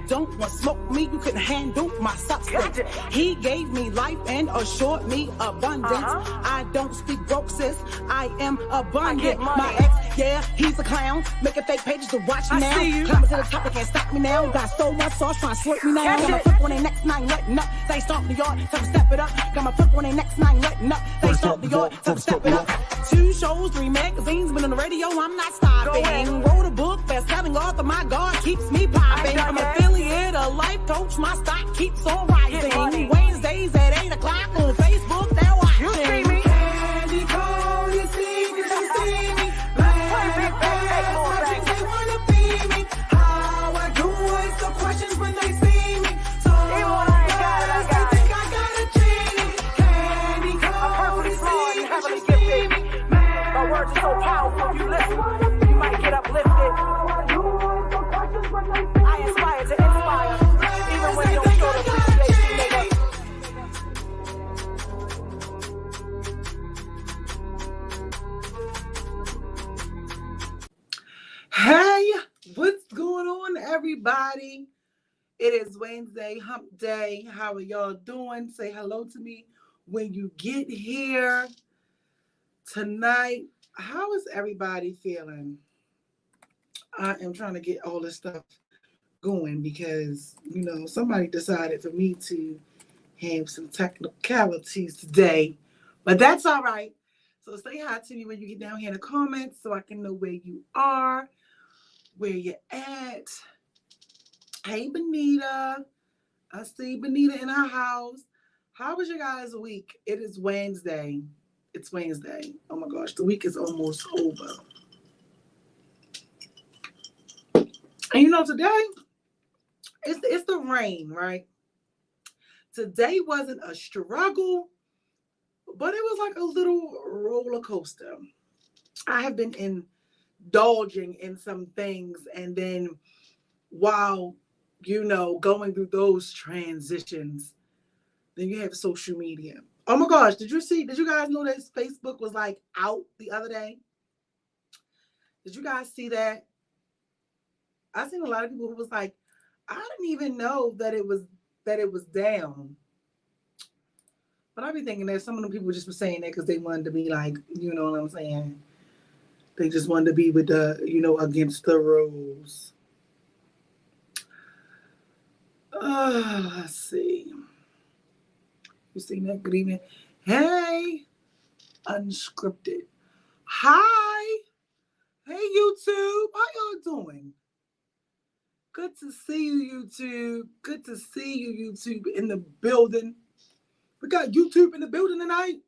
don't want smoke me, you couldn't handle my substance. He gave me life and assured me abundance. I don't speak broke, sis, I am abundant. My ex, yeah, he's a clown, making fake pages to watch me now. Climbing to the top, they can't stop me now. Got so much sauce, trying to slurp me now. Got my foot on their next nine, letting up. They stomp the yard, tell them step it up. Got my foot on their next nine, letting up. They stomp the yard, tell them step it up. 2 shows, 3 magazines, been on the radio, I'm not stopping. Wrote a book, best-selling author, my God keeps me popping. I'm affiliate, a life coach, my stock keeps on rising. Wednesdays at 8 o'clock on Facebook, they're watching. You see me? Candy cold, you see me, you see me. They wanna be me. How I do is the questions when they see me. So they think I got a genie. Candy cold, you see me, you see me. My words are so powerful, you listen, you might get uplifted. I inspire to inspire, even when you don't show the appreciation, nigga. Hey, what's going on, everybody? It is Wednesday, hump day. How are y'all doing? Say hello to me when you get here tonight. How is everybody feeling? I am trying to get all this stuff going because, you know, somebody decided for me to have some technicalities today, but that's all right. So say hi to me when you get down here in the comments so I can know where you are, where you're at. Hey, Benita. I see Benita in her house. How was your guys' week? It is Wednesday. It's Wednesday. Oh my gosh, the week is almost over. And you know, today, it's the rain, right? Today wasn't a struggle, but it was like a little roller coaster. I have been indulging in some things, and then while, you know, going through those transitions, then you have social media. Oh my gosh, did you guys know that Facebook was like out the other day? Did you guys see that? I seen a lot of people who was like, I didn't even know that it was down. But I be thinking that some of the people just were saying that because they wanted to be like, you know what I'm saying? They just wanted to be with the, you know, against the rules. Let's see. You seen that? Good evening. Hey, unscripted. Hi. Hey, YouTube. How y'all doing? Good to see you, YouTube. Good to see you, YouTube, in the building. We got YouTube in the building tonight.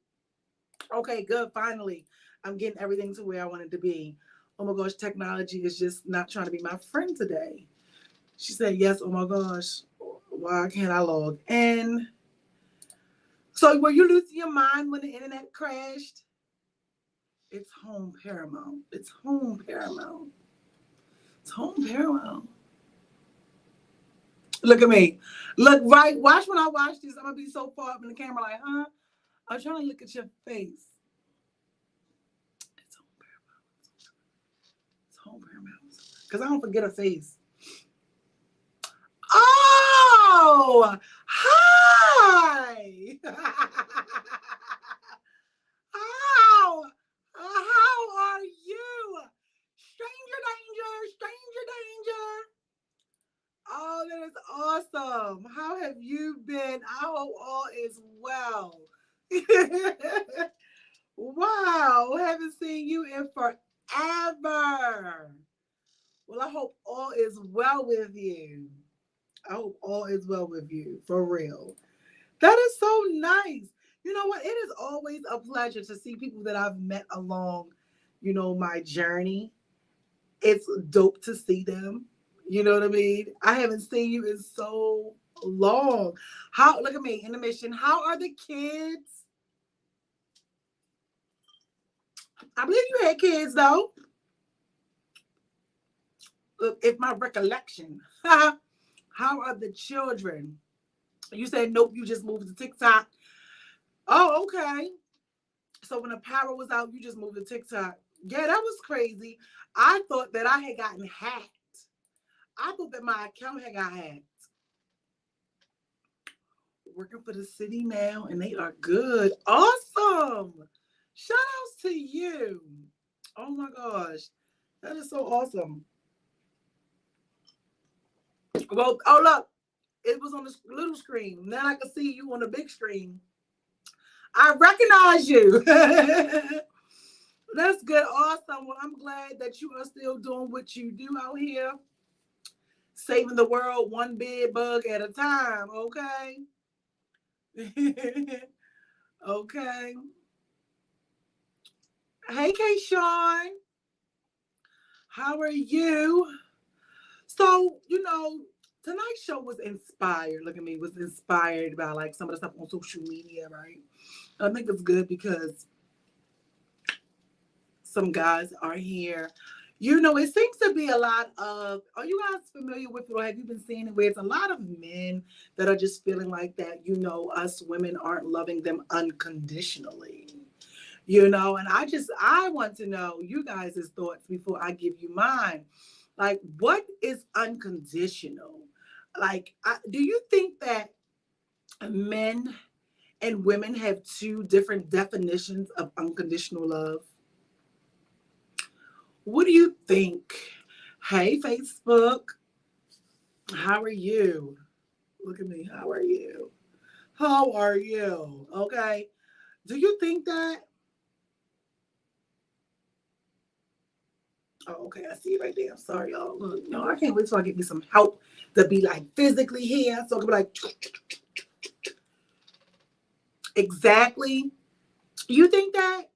Okay, good. Finally, I'm getting everything to where I want it to be. Oh my gosh, technology is just not trying to be my friend today. She said, yes, oh my gosh. Why can't I log in? So were you losing your mind when the internet crashed? It's home paramount. It's home paramount. It's home paramount. Look at me. Look, right. Watch when I watch this. I'm going to be so far up in the camera like, huh? I'm trying to look at your face. It's home paramount. It's home paramount. Because I don't forget a face. Oh! Hi! How are you? Stranger danger, stranger danger. Oh, that is awesome. How have you been? I hope all is well. Wow, haven't seen you in forever. Well, I hope all is well with you. I hope all is well with you, for real. That is so nice. You know what? It is always a pleasure to see people that I've met along, you know, my journey. It's dope to see them. You know what I mean? I haven't seen you in so long. Look at me, intermission. How are the kids? I believe you had kids, though. If my recollection. How are the children? You said, nope, you just moved to TikTok. Oh, okay. So when the power was out, you just moved to TikTok. Yeah, that was crazy. I thought that I had gotten hacked. I thought that my account had got hacked. Working for the city now, and they are good. Awesome. Shout outs to you. Oh my gosh. That is so awesome. Well, oh look, it was on the little screen. Now I can see you on the big screen. I recognize you. That's good. Awesome. Well, I'm glad that you are still doing what you do out here. Saving the world one bed bug at a time. Okay. Okay. Hey, K. Sean. How are you? So, tonight's show was inspired. Look at me, was inspired by like some of the stuff on social media, right? I think it's good because some guys are here. It seems to be a lot of, are you guys familiar with it or have you been seeing it where it's a lot of men that are just feeling like that, us women aren't loving them unconditionally. And I want to know you guys' thoughts before I give you mine. Like, what is unconditional? Like, do you think that men and women have two different definitions of unconditional love? What do you think? Hey, Facebook. How are you? Look at me. How are you? How are you? Okay. Do you think that? Oh, okay. I see you right there. I'm sorry, y'all. Look, I can't wait till I get me some help to be like physically here. So I can be like, exactly. You think that?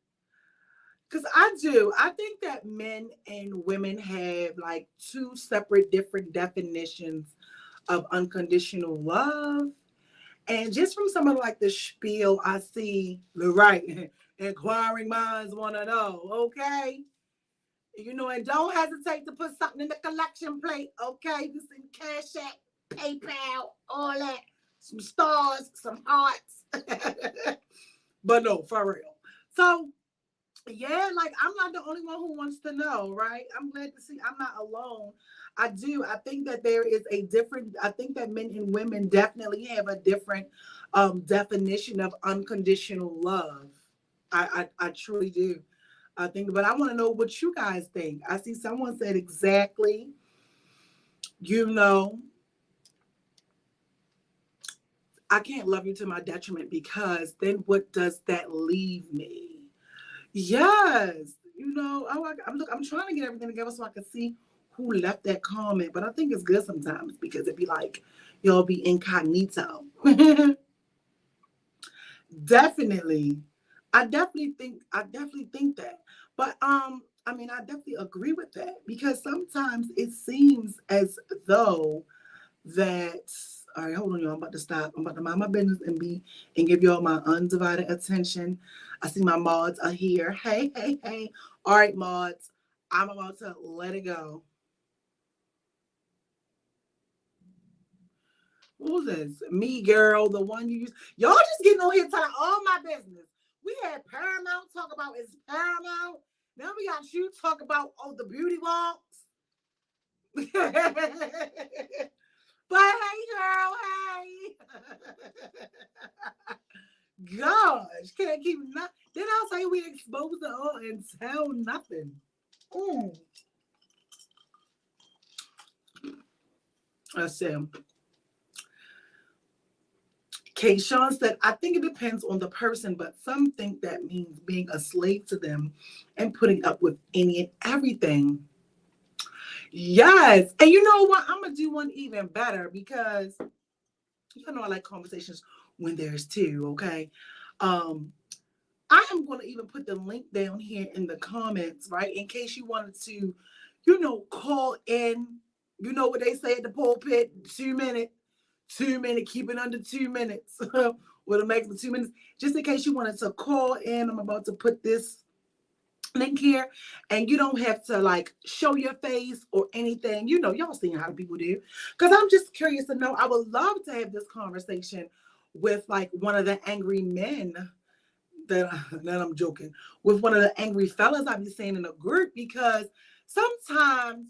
Because I do. I think that men and women have like two separate, different definitions of unconditional love. And just from some of like the spiel, I see the right inquiring minds want to know. Okay. And don't hesitate to put something in the collection plate. Okay. Just in Cash App, PayPal, all that. Some stars, some hearts. But no, for real. So, yeah, like I'm not the only one who wants to know, right? I'm glad to see I'm not alone. I do. I think that there is I think that men and women definitely have a different definition of unconditional love. I truly do. But I want to know what you guys think. I see someone said exactly, I can't love you to my detriment because then what does that leave me? Yes. I'm trying to get everything together so I can see who left that comment, but I think it's good sometimes because it'd be like, y'all be incognito. Definitely. I definitely think that. But I definitely agree with that because sometimes it seems as though that, all right, hold on, y'all. I'm about to stop. I'm about to mind my business and give y'all my undivided attention. I see my mods are here. Hey, hey, hey. All right, mods. I'm about to let it go. Who's this? Me, girl, the one you use. Y'all just getting on here telling all my business. We had Paramount talk about it's Paramount. Now we got you talk about the beauty walks. But hey, girl, hey. Gosh, can't keep not. Then I'll say we expose it all and tell nothing. That's him. Kay Sean said, I think it depends on the person, but some think that means being a slave to them and putting up with any and everything. Yes. And you know what? I'm going to do one even better because I like conversations when there's two, okay? I am going to even put the link down here in the comments, right? In case you wanted to, call in. You know what they say at the pulpit, 2 minutes. 2 minutes, keep it under 2 minutes. With a maximum 2 minutes. Just in case you wanted to call in, I'm about to put this link here. And you don't have to like show your face or anything. Y'all seen how people do. Because I'm just curious to know. I would love to have this conversation with like one of the angry men that I'm joking. With one of the angry fellas I be seeing in a group because sometimes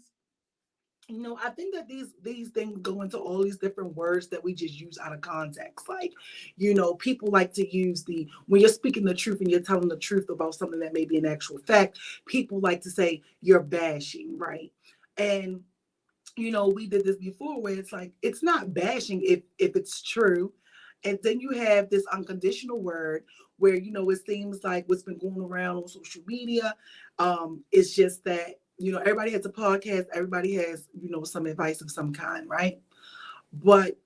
I think that these things go into all these different words that we just use out of context. Like, people like to use when you're speaking the truth and you're telling the truth about something that may be an actual fact, people like to say you're bashing, right? And we did this before where it's like it's not bashing if it's true. And then you have this unconditional word where it seems like what's been going around on social media. It's just that everybody has a podcast, everybody has some advice of some kind, right? But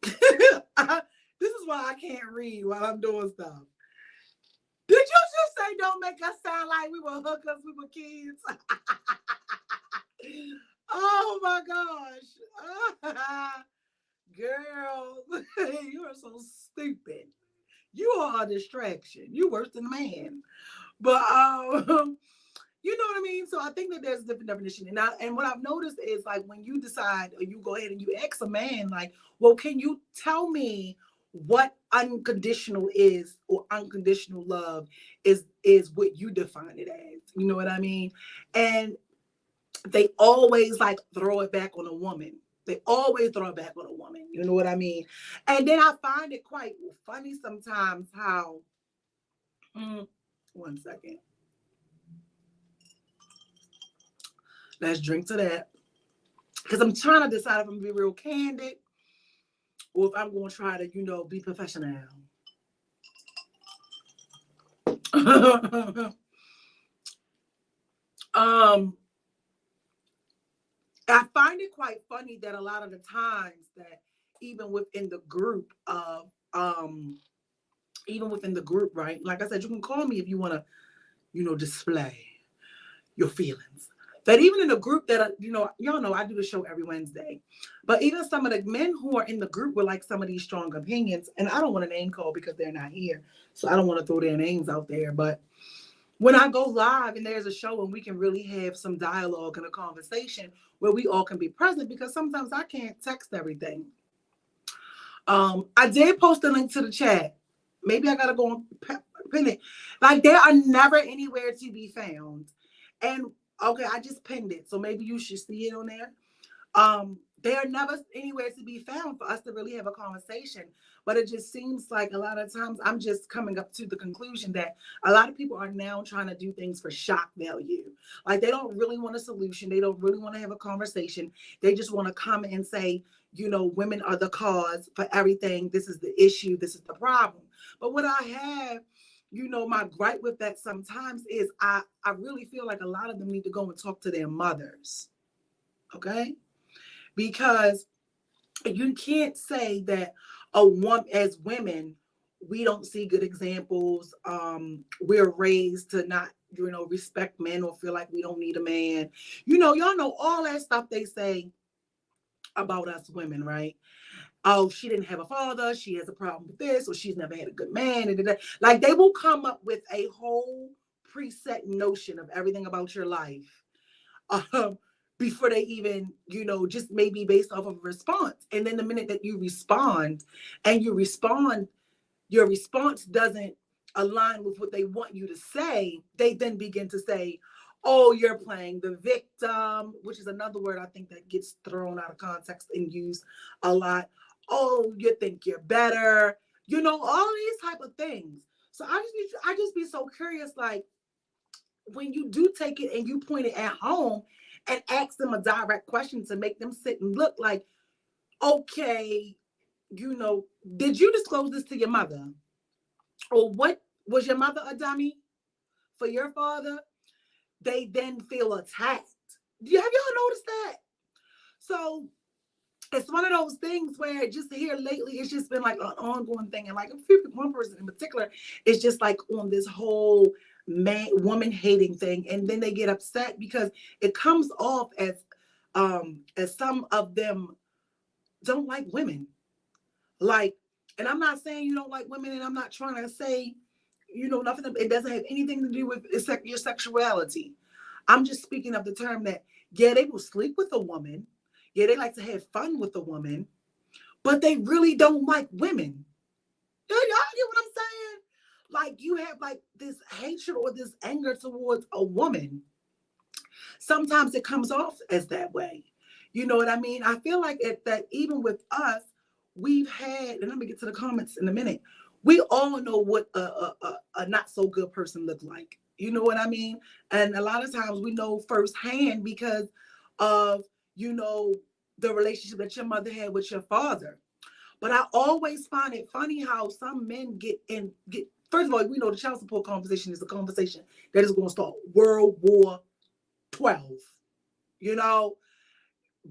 this is why I can't read while I'm doing stuff. Did you just say don't make us sound like we were hookers, we were kids? Oh my gosh. Girl, you are so stupid. You are a distraction. You worse than a man. But you know what I mean? So I think that there's a different definition. And what I've noticed is like when you decide or you go ahead and you ask a man, like, well, can you tell me what unconditional is or unconditional love is what you define it as? You know what I mean? And they always like throw it back on a woman. They always throw it back on a woman. You know what I mean? And then I find it quite funny sometimes how, one second. Let's drink to that. Because I'm trying to decide if I'm going to be real candid or if I'm going to try to, be professional. I find it quite funny that a lot of the times that even within the group, right? Like I said, you can call me if you want to, display your feelings. That even in the group that, y'all know I do the show every Wednesday. But even some of the men who are in the group with like some of these strong opinions, and I don't want to name call because they're not here. So I don't want to throw their names out there. But when I go live and there's a show and we can really have some dialogue and a conversation where we all can be present, because sometimes I can't text everything. I did post a link to the chat. Maybe I gotta go and pin it. Like they are never anywhere to be found. And okay, I just pinned it, so maybe you should see it on there. They are never anywhere to be found for us to really have a conversation. But it just seems like a lot of times I'm just coming up to the conclusion that a lot of people are now trying to do things for shock value. Like they don't really want a solution. They don't really want to have a conversation. They just want to come and say, women are the cause for everything. This is the issue. This is the problem. But what I have, my gripe with that sometimes is I really feel like a lot of them need to go and talk to their mothers. Okay? Because you can't say that as women, we don't see good examples. We're raised to not, respect men or feel like we don't need a man. Y'all know all that stuff they say about us women, right? Oh, she didn't have a father. She has a problem with this, or she's never had a good man. Like they will come up with a whole preset notion of everything about your life. Before they even, just maybe based off of a response. And then the minute that you respond and your response doesn't align with what they want you to say, they then begin to say, oh, you're playing the victim, which is another word I think that gets thrown out of context and used a lot. Oh, you think you're better, all these type of things. So I just be so curious, like when you do take it and you point it at home, and ask them a direct question to make them sit and look like, okay, did you disclose this to your mother? Or what, was your mother a dummy for your father? They then feel attacked. Have y'all noticed that? So it's one of those things where just here lately, it's just been like an ongoing thing. And like one person in particular is just like on this whole woman hating thing, and then they get upset because it comes off as some of them don't like women. Like, and I'm not saying you don't like women, and I'm not trying to say nothing. It doesn't have anything to do with your sexuality. I'm just speaking of the term that they will sleep with a woman, they like to have fun with a woman, but they really don't like women. Y'all get what I'm saying? Like you have like this hatred or this anger towards a woman. Sometimes it comes off as that way. You know what I mean? I feel like that even with us, we've had, and let me get to the comments in a minute. We all know what a not so good person look like. You know what I mean? And a lot of times we know firsthand because of, you know, the relationship that your mother had with your father. But I always find it funny how some men get first of all, we know the child support conversation is a conversation that is going to start World War XII. You know,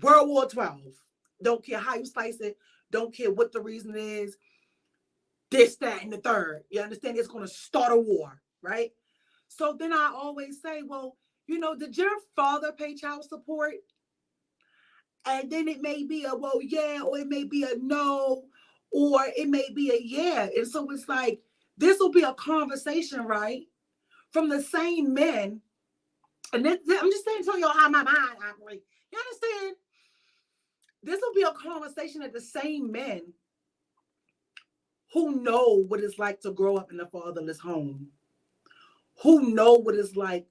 World War XII. Don't care how you slice it. Don't care what the reason is. This, that, and the third. You understand? It's going to start a war, right? So then I always say, well, you know, did your father pay child support? And then it may be a, well, yeah, or it may be a no, or it may be a yeah. And so it's like, this will be a conversation, right? From the same men. And I'm just saying to y'all how my mind operates. You understand? This will be a conversation of the same men who know what it's like to grow up in a fatherless home, who know what it's like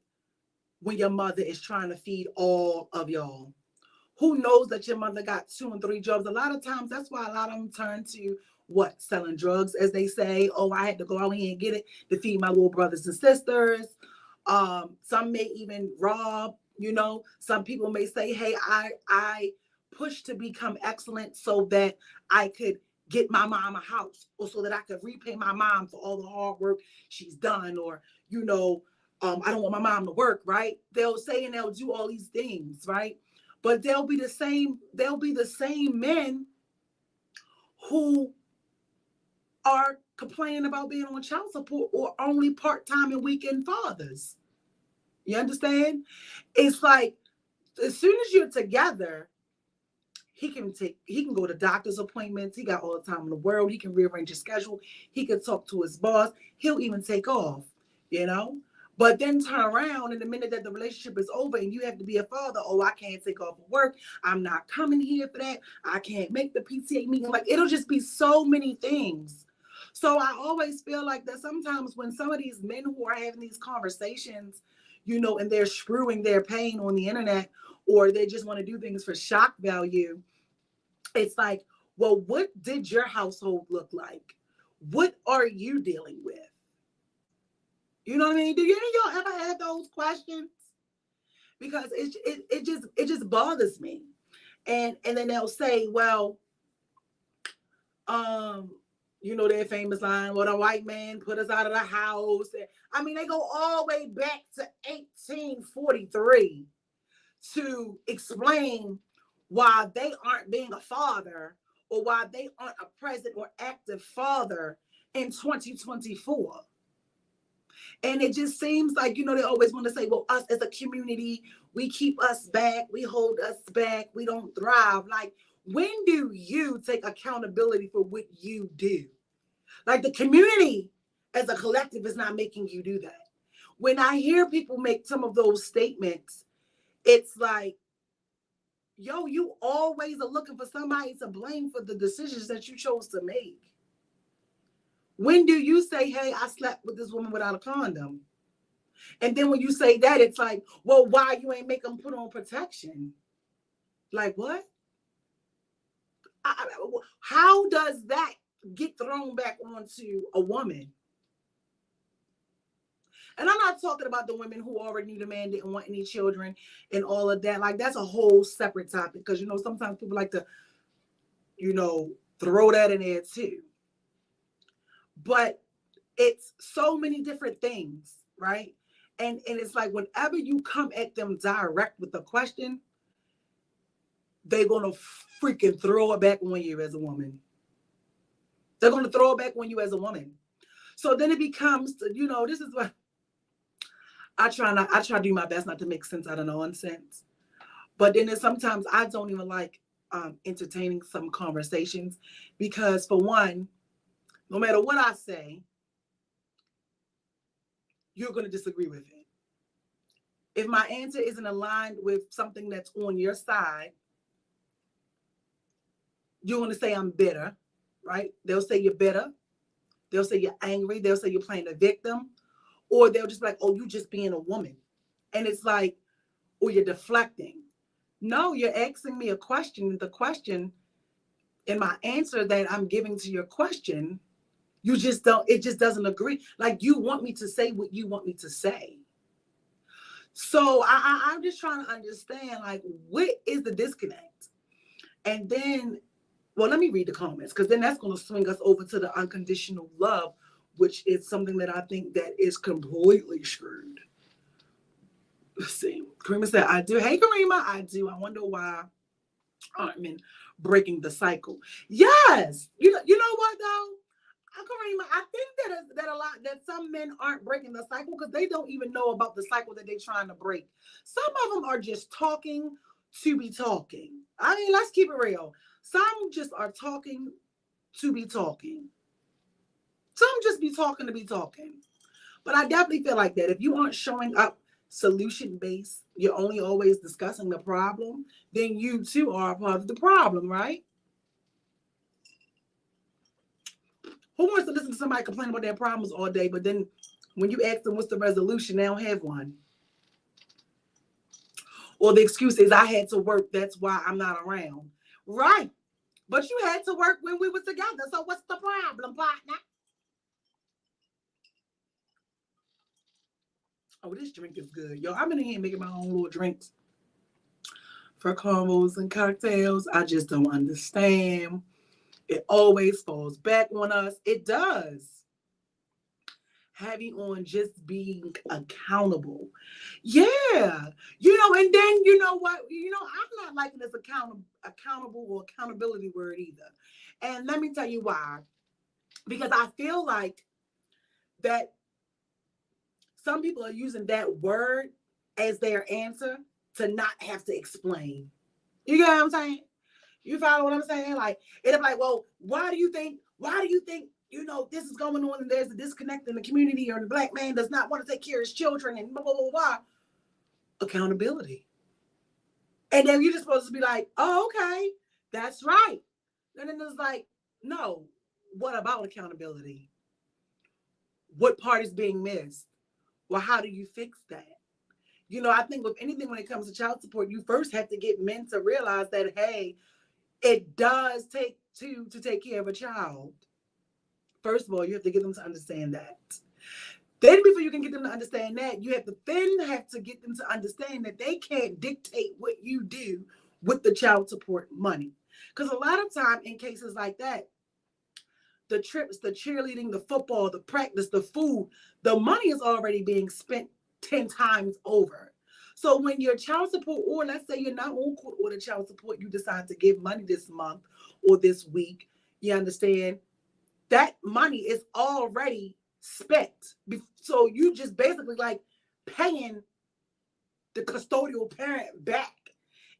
when your mother is trying to feed all of y'all, who knows that your mother got 2 and 3 jobs. A lot of times, that's why a lot of them turn to what? Selling drugs, as they say. Oh, I had to go out here and get it to feed my little brothers and sisters. Some may even rob, you know. Some people may say, hey, I pushed to become excellent so that I could get my mom a house, or so that I could repay my mom for all the hard work she's done, or, you know, I don't want my mom to work, right? They'll say and they'll do all these things, right? But they'll be the same men who are complaining about being on child support or only part-time and weekend fathers. You understand? It's like, as soon as you're together, he can go to doctor's appointments. He got all the time in the world. He can rearrange his schedule. He can talk to his boss. He'll even take off, you know? But then turn around, and the minute that the relationship is over and you have to be a father, oh, I can't take off of work. I'm not coming here for that. I can't make the PTA meeting. Like, it'll just be so many things. So I always feel like that sometimes when some of these men who are having these conversations, you know, and they're screwing their pain on the internet, or they just want to do things for shock value, it's like, well, what did your household look like? What are you dealing with? You know what I mean? Do any of y'all ever have those questions? Because it just bothers me. And then they'll say, well, you know that famous line, well, the white man put us out of the house. I mean, they go all the way back to 1843 to explain why they aren't being a father, or why they aren't a present or active father in 2024. And it just seems like, you know, they always want to say, well, us as a community, we keep us back, we hold us back, we don't thrive. Like, when do you take accountability for what you do? Like, the community as a collective is not making you do that. When I hear people make some of those statements, it's like, yo, you always are looking for somebody to blame for the decisions that you chose to make. When do you say, hey, I slept with this woman without a condom? And then when you say that, it's like, well, why you ain't make them put on protection? Like, what? How does that get thrown back onto a woman? And I'm not talking about the women who already knew the man didn't want any children and all of that. Like, that's a whole separate topic, because, you know, sometimes people like to, you know, throw that in there too. But it's so many different things, right? And it's like, whenever you come at them direct with a question, they're going to freaking throw it back on you as a woman. They're going to throw it back on you as a woman. So then it becomes, you know, this is what I try to do my best not to make sense out of nonsense. But then there's sometimes I don't even like entertaining some conversations, because, for one, no matter what I say, you're going to disagree with it. If my answer isn't aligned with something that's on your side, you're going to say I'm bitter, right? They'll say you're bitter. They'll say you're angry. They'll say you're playing the victim. Or they'll just be like, oh, you just being a woman. And it's like, or you're deflecting. No, you're asking me a question. The question in my answer that I'm giving to your question, you just don't, it just doesn't agree. Like you want me to say what you want me to say. So I'm just trying to understand, like, what is the disconnect? And then, well, let me read the comments, because then that's going to swing us over to the unconditional love, which is something that I think that is completely screwed. Let's see. Karima said, I do. Hey, Karima, I do. I wonder why aren't men breaking the cycle. Yes. You know what, though? Karima, I think that a lot, that some men aren't breaking the cycle because they don't even know about the cycle that they're trying to break. Some of them are just talking to be talking. I mean, let's keep it real. Some just are talking to be talking. Some just be talking to be talking. But I definitely feel like that if you aren't showing up solution based, you're only always discussing the problem, then you too are a part of the problem, right? Who wants to listen to somebody complain about their problems all day, but then when you ask them what's the resolution, they don't have one? Or the excuse is, I had to work, that's why I'm not around. Right. But you had to work when we were together, so what's the problem, partner? Oh, this drink is good. Yo, I'm in here making my own little drinks for combos and cocktails. I just don't understand. It always falls back on us. It does. Heavy on just being accountable. Yeah. And then you know what? I'm not liking this accountable or accountability word either. And let me tell you why. Because I feel like that some people are using that word as their answer to not have to explain. You get what I'm saying? You follow what I'm saying? Like, it'll be like, well, why do you think, this is going on and there's a disconnect in the community, or the black man does not want to take care of his children and blah, blah, blah, blah. Accountability. And then you're just supposed to be like, oh, okay, that's right. And then it's like, no, what about accountability? What part is being missed? Well, how do you fix that? I think with anything when it comes to child support, you first have to get men to realize that, hey, it does take two to take care of a child. First of all, you have to get them to understand that. Then before you can get them to understand that, you have to get them to understand that they can't dictate what you do with the child support money. Because a lot of time in cases like that, the trips, the cheerleading, the football, the practice, the food, the money is already being spent 10 times over. So when your child support, or let's say you're not on court order child support, you decide to give money this month or this week, you understand? That money is already spent. So you just basically like paying the custodial parent back.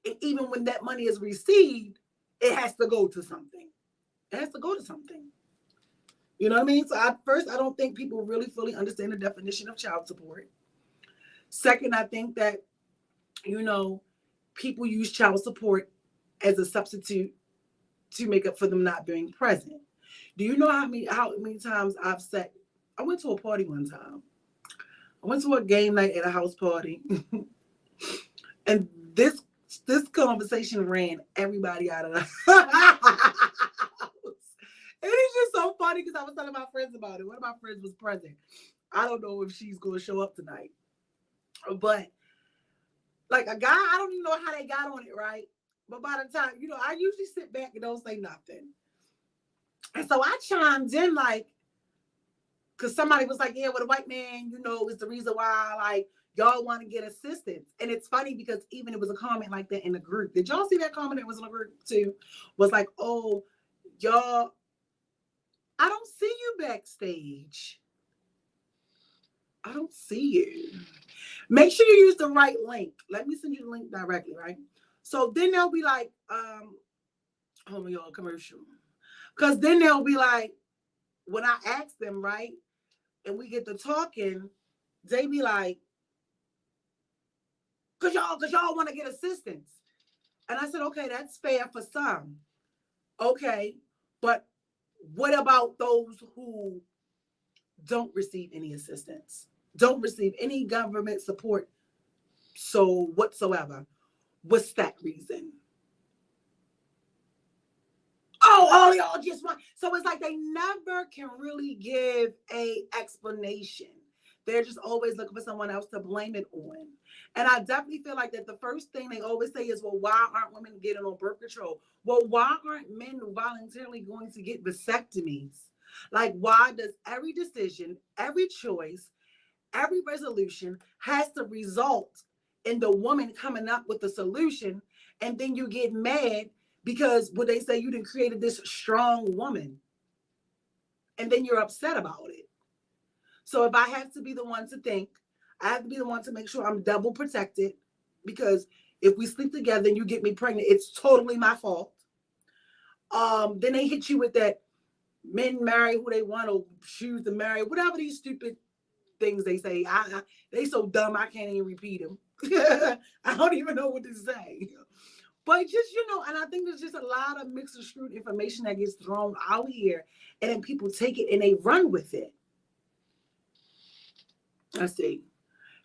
And even when that money is received, it has to go to something. It has to go to something. You know what I mean? So I don't think people really fully understand the definition of child support. Second, I think that, people use child support as a substitute to make up for them not being present. Do you know how many times I've said, I went to a party one time. I went to a game night at a house party. And this conversation ran everybody out of the house. And it's just so funny because I was telling my friends about it. One of my friends was present. I don't know if she's going to show up tonight. But like a guy, I don't even know how they got on it, right? But by the time, I usually sit back and don't say nothing. And so I chimed in like, because somebody was like, yeah, well, the white man, is the reason why, like, y'all want to get assistance. And it's funny because even it was a comment like that in the group. Did y'all see that comment that was in the group too? Was like, oh, y'all, I don't see you backstage. I don't see you. Make sure you use the right link. Let me send you the link directly, right? So then they'll be like, hold on, y'all, commercial. Because then they'll be like, when I ask them, right, and we get to talking, they be like, cause y'all want to get assistance. And I said, okay, that's fair for some. Okay, but what about those who don't receive any assistance, don't receive any government support So whatsoever. What's that reason? Oh, all y'all just want. So it's like they never can really give a explanation. They're just always looking for someone else to blame it on. And I definitely feel like that the first thing they always say is, well, why aren't women getting on birth control? Well, why aren't men voluntarily going to get vasectomies? Like, why does every decision, every choice, every resolution has to result in the woman coming up with the solution, and then you get mad because what they say you done created this strong woman, and then you're upset about it. So if I have to be the one to think, I have to be the one to make sure I'm double protected, because if we sleep together and you get me pregnant, it's totally my fault. Then they hit you with that men marry who they want or choose to marry, whatever these stupid things they say. They so dumb I can't even repeat them. I don't even know what to say. But just, and I think there's just a lot of mixed and screwed information that gets thrown out here, and then people take it and they run with it. Let's see.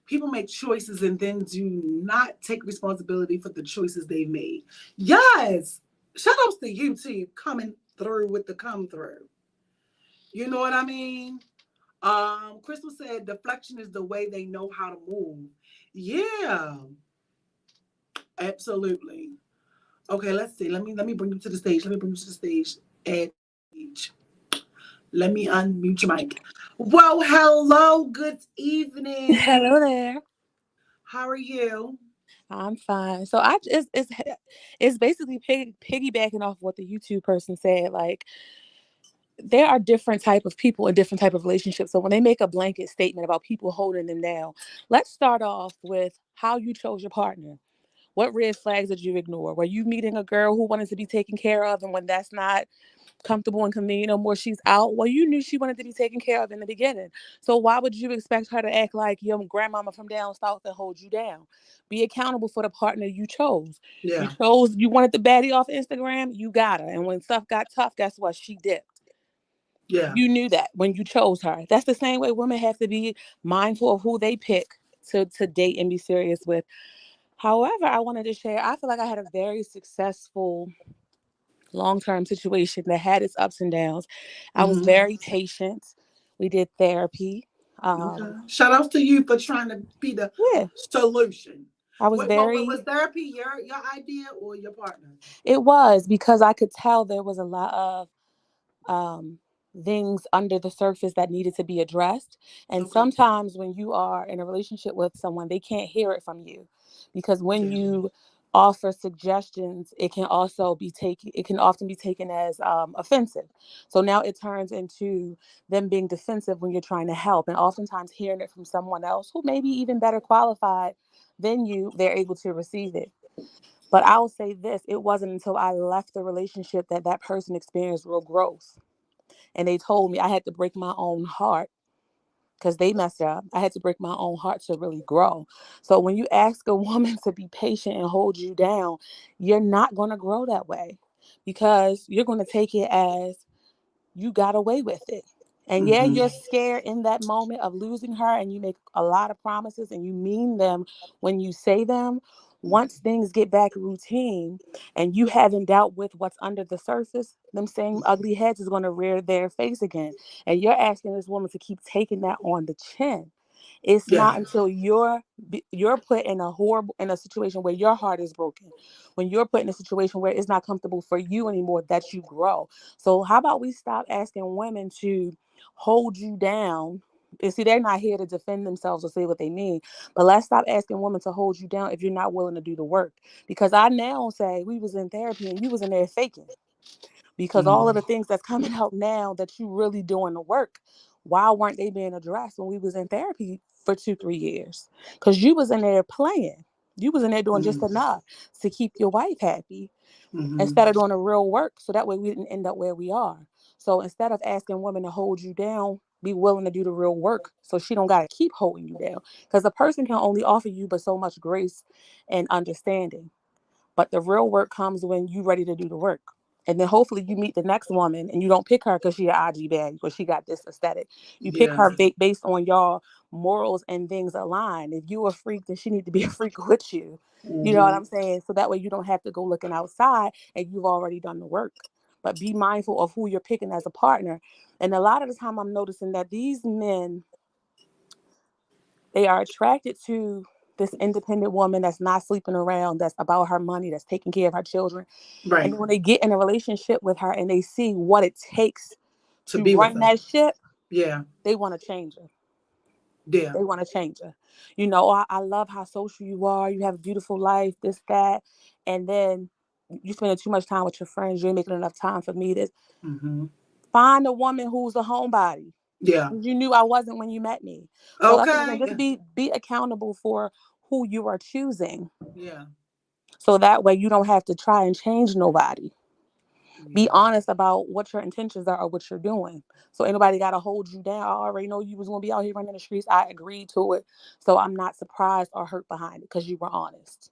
People make choices and then do not take responsibility for the choices they made. Yes. Shout outs to YouTube coming through with the come through. You know what I mean? Crystal said deflection is the way they know how to move. Yeah, absolutely. Okay, let's see. Let me bring you to the stage. Let me bring you to the stage. Add stage. Let me unmute your mic. Well, hello. Good evening. Hello there. How are you? I'm fine. So it's basically piggybacking off what the YouTube person said. Like there are different type of people in different type of relationships. So when they make a blanket statement about people holding them down, let's start off with how you chose your partner. What red flags did you ignore? Were you meeting a girl who wanted to be taken care of, and when that's not comfortable and convenient no more, she's out? Well, you knew she wanted to be taken care of in the beginning. So why would you expect her to act like your grandmama from down south and hold you down? Be accountable for the partner you chose. Yeah, You wanted the baddie off Instagram, you got her. And when stuff got tough, guess what? She dipped. yeah. You knew that when you chose her. That's the same way women have to be mindful of who they pick to date and be serious with. However, I wanted to share, I feel like I had a very successful long-term situation that had its ups and downs. I was Mm-hmm. very patient. We did therapy. Okay. Shout outs to you for trying to be the Yeah, solution. I was What was very, therapy your idea or your partner's? it was because I could tell there was a lot of um, things under the surface that needed to be addressed. And Okay. sometimes when you are in a relationship with someone, they can't hear it from you because when Yeah. you offer suggestions, it can often be taken as offensive. So now it turns into them being defensive when you're trying to help, and oftentimes hearing it from someone else who may be even better qualified than you, they're able to receive it. But I'll say this, it wasn't until I left the relationship that that person experienced real growth. And they told me I had to break my own heart because they messed up. I had to break my own heart to really grow. So when you ask a woman to be patient and hold you down, you're not going to grow that way because you're going to take it as you got away with it. And yeah, Mm-hmm. you're scared in that moment of losing her, and you make a lot of promises and you mean them when you say them. Once things get back routine and you haven't dealt with what's under the surface, them same ugly heads is going to rear their face again. And you're asking this woman to keep taking that on the chin. It's not Yeah. until you're put in a situation where your heart is broken, when you're put in a situation where it's not comfortable for you anymore, that you grow. So how about we stop asking women to hold you down? And see, they're not here to defend themselves or say what they mean, but let's stop asking women to hold you down if you're not willing to do the work. Because I now say we was in therapy and you was in there faking because all of Mm-hmm. the things that's coming out now that you really doing the work, why weren't they being addressed when we was in therapy for 2 3 years? Because you was in there playing, you was in there doing just Mm-hmm. enough to keep your wife happy Mm-hmm. instead of doing the real work, so that way we didn't end up where we are. So instead of asking women to hold you down, be willing to do the real work so she don't got to keep holding you down, because a person can only offer you but so much grace and understanding, but the real work comes when you ready to do the work. And then hopefully you meet the next woman and you don't pick her because she an IG bag or she got this aesthetic. You pick Yeah. her based on your morals and things align. If you a freak, then she need to be a freak with you. You know what Hmm. I'm saying? So that way you don't have to go looking outside and you've already done the work. But be mindful of who you're picking as a partner. And a lot of the time I'm noticing that these men, they are attracted to this independent woman that's not sleeping around, that's about her money, that's taking care of her children. And Right. then when they get in a relationship with her and they see what it takes To to be with run her. that ship, Yeah. they want to change her. Yeah. They want to change her. You know, oh, I love how social you are. You have a beautiful life, this, that. And then you spending too much time with your friends. You ain't making enough time for me. This. Hmm. Find a woman who's a homebody. Yeah. You knew I wasn't when you met me. So that's what I'm saying. Okay. Just be accountable for who you are choosing. Yeah. So that way you don't have to try and change nobody. Be Yeah. honest about what your intentions are or what you're doing. So anybody got to hold you down. I already know you was going to be out here running the streets. I agreed to it. So I'm not surprised or hurt behind it because you were honest.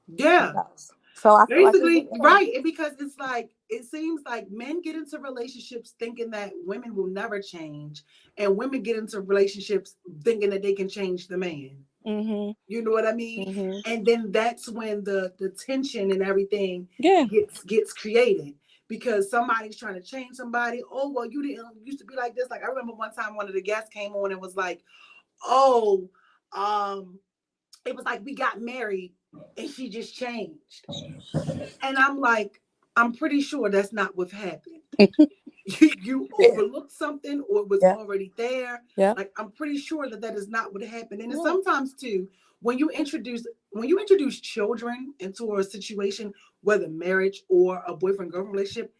Yeah. Yes. So I feel like it's, Basically, yeah. right. Because it's like, it seems like men get into relationships thinking that women will never change, and women get into relationships thinking that they can change the man. Mhm. You know what I mean? Mhm. And then that's when the tension and everything Yeah. gets created, because somebody's trying to change somebody. Oh, well, you didn't used to be like this. Like, I remember one time one of the guests came on and was like, "Oh, um, it was like we got married and she just changed." And I'm like, I'm pretty sure that's not what happened. You Yeah. overlooked something, or it was Yeah. already there. Yeah. Like, I'm pretty sure that that is not what happened. And then Yeah. sometimes too, when you introduce children into a situation, whether marriage or a boyfriend girlfriend relationship,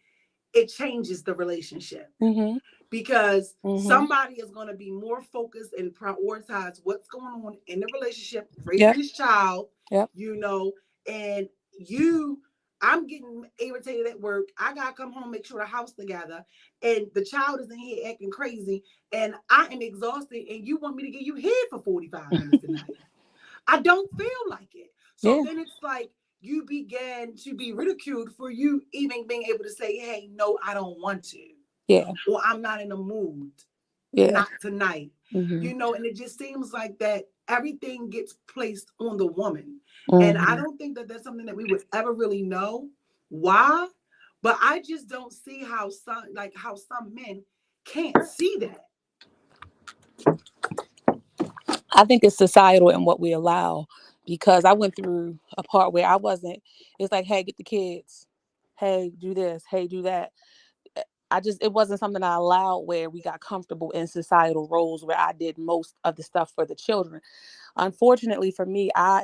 it changes the relationship, Mhm. because Mhm. somebody is going to be more focused and prioritize what's going on in the relationship, raising Yep. this child, Yep. you know, and you. I'm getting irritated at work. I gotta come home, make sure the house together, and the child is in here acting crazy, and I am exhausted, and you want me to give you head for 45 minutes tonight. I don't feel like it. So Yeah. then it's like you began to be ridiculed for you even being able to say, "Hey, no, I don't want to," Yeah. or "I'm not in the mood, Yeah. not tonight." Mhm. And it just seems like that everything gets placed on the woman. And I Mhm. don't think that that's something that we would ever really know why, but I just don't see how some men can't see that. I think it's societal in what we allow because I went through a part where I wasn't. It's like, hey, get the kids. Hey, do this. Hey, do that. It wasn't something I allowed where we got comfortable in societal roles where I did most of the stuff for the children. Unfortunately for me, I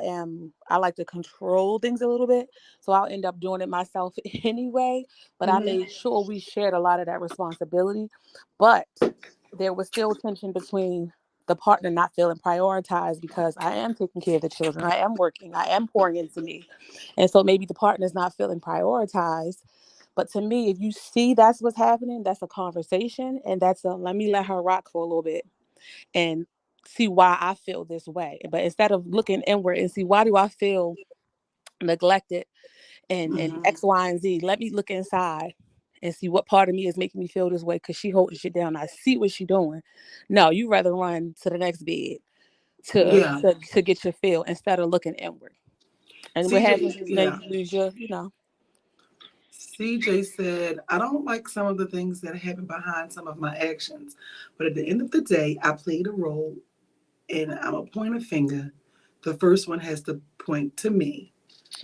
like to control things a little bit, so I'll end up doing it myself anyway. But I Hmm. made sure we shared a lot of that responsibility. But there was still tension between the partner not feeling prioritized because I am taking care of the children, I am working, I am pouring into me, and so maybe the partner's not feeling prioritized. But to me, if you see that's what's happening, that's a conversation, and that's a let her rock for a little bit and see why I feel this way. But instead of looking inward and see why do I feel neglected and Hmm. X, Y, and Z, let me look inside and see what part of me is making me feel this way because she holding shit down. I see what she doing. No, you rather run to the next bed to, Yeah. to get your feel instead of looking inward. And what CJ, happens is then yeah. you lose your. CJ said, "I don't like some of the things that happen behind some of my actions, but at the end of the day, I played a role and I'm a point a finger. The first one has to point to me."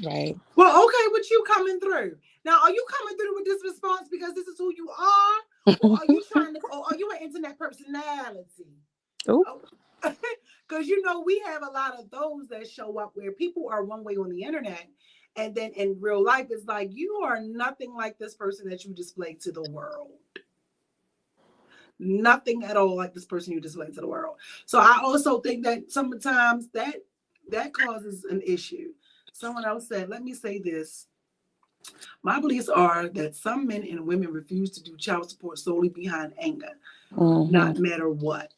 Right. Well, okay, with you coming through. Now, are you coming through with this response because this is who you are? Or are you trying to, or are you an internet personality? Ooh. Oh, because we have a lot of those that show up where people are one way on the internet, and then in real life, it's like you are nothing like this person that you display to the world. Nothing at all like this person you display to the world. So I also think that sometimes that causes an issue. Someone else said, "Let me say this. My beliefs are that some men and women refuse to do child support solely behind anger, Hmm. not matter what."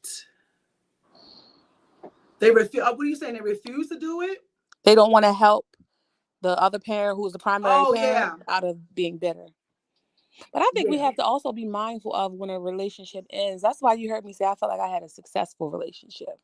They refuse. What are you saying? They refuse to do it? They don't want to help the other parent who's the primary Oh parent yeah, out of being bitter. But I think we Yeah. have to also be mindful of when a relationship ends. That's why you heard me say I felt like I had a successful relationship,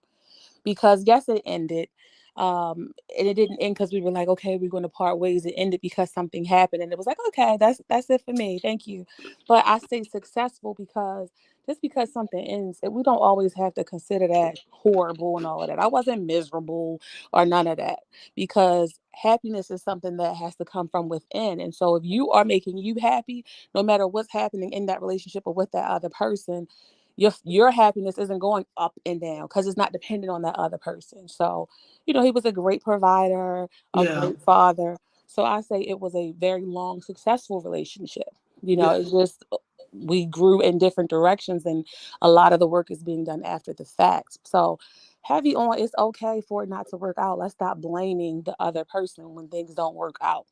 because yes, it ended. And it didn't end because we were like, okay, we're going to part ways. It ended because something happened, and it was like, okay, that's it for me. Thank you. But I say successful because just because something ends, we don't always have to consider that horrible and all of that. I wasn't miserable or none of that, because happiness is something that has to come from within. And so if you are making you happy, no matter what's happening in that relationship or with that other person, your happiness isn't going up and down because it's not dependent on that other person. So, he was a great provider, a Yeah. great father. So I say it was a very long, successful relationship. Yeah. It's just we grew in different directions, and a lot of the work is being done after the fact. So heavy on, it's okay for it not to work out. Let's stop blaming the other person when things don't work out.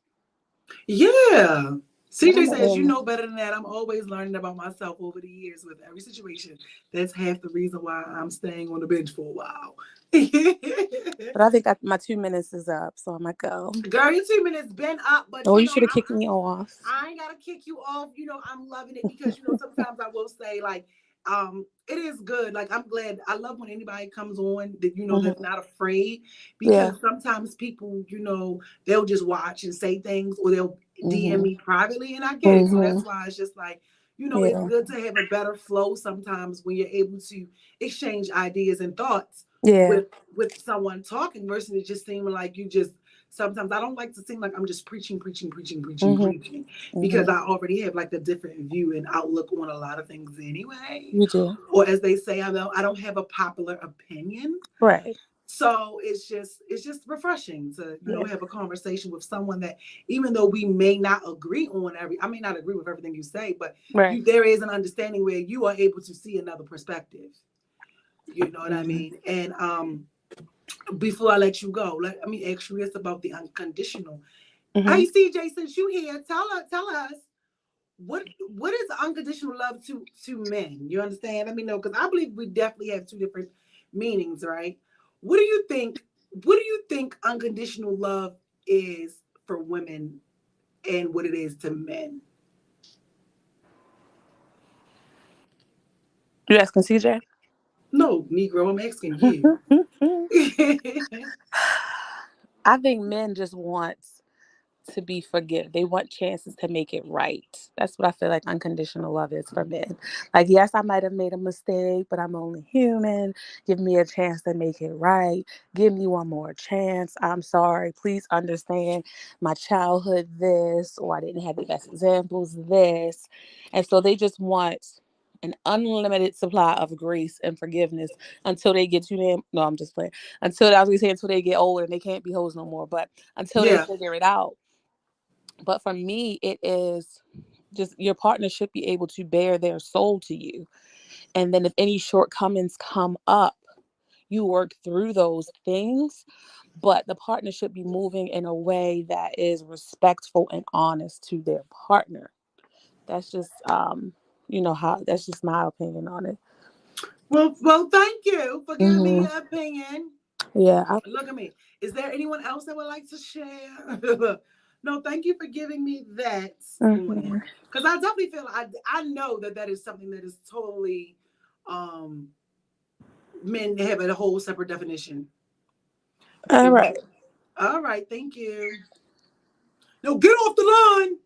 Yeah. But CJ in the says, you end, know better than that. I'm always learning about myself over the years with every situation. That's half the reason why I'm staying on the bench for a while. but I think my 2 minutes is up, so I'm gonna go. Girl, your 2 minutes been up, but Oh, you should have kicked me off. I ain't gotta kick you off. I'm loving it because sometimes I will say like, it is good. Like I'm glad. I love when anybody comes on that that's Hmm. not afraid, Yeah. because sometimes people they'll just watch and say things, or they'll DM Hmm. me privately, and I get it. So Hmm. that's why it's just like it's Yeah. good to have a better flow sometimes when you're able to exchange ideas and thoughts Yeah. with someone talking versus it just seeming like you just sometimes I don't like to seem like I'm just preaching, preaching, preaching, preaching, Hmm. preaching, Hmm. because I already have like a different view and outlook on a lot of things anyway. You do. Or as they say, I don't have a popular opinion. Right. So it's just refreshing to Yeah. have a conversation with someone that, even though we may not agree on I may not agree with everything you say, but Right. there is an understanding where you are able to see another perspective. You know what I Hmm. mean? And before I let you go, let me ask you this about the unconditional. Hmm. Hey CJ, since you here, tell us what is unconditional love to men? You understand? Let me know, because I believe we definitely have two different meanings, right? What do you think? What do you think unconditional love is for women, and what it is to men? You asking CJ? No, Negro, I'm asking you. I think men just want to be forgiven. They want chances to make it right. That's what I feel like unconditional love is for men. Like, yes, I might have made a mistake, but I'm only human. Give me a chance to make it right. Give me one more chance. I'm sorry. Please understand my childhood this, or I didn't have the best examples this. And so they just want an unlimited supply of grace and forgiveness until they get too damn, no, I'm just playing. Until I was gonna say until they get older and they can't be hoes no more, but until they Yeah, figure it out. But for me, it is just your partner should be able to bear their soul to you. And then if any shortcomings come up, you work through those things, but the partner should be moving in a way that is respectful and honest to their partner. That's just how that's just my opinion on it. well, thank you for giving me Hmm. your opinion. Yeah. Look at me. Is there anyone else that would like to share? No, thank you for giving me that on it, Hmm. because I definitely feel I know that is something that is totally um men have a whole separate definition. All And right. all right, thank you. No, get off the line.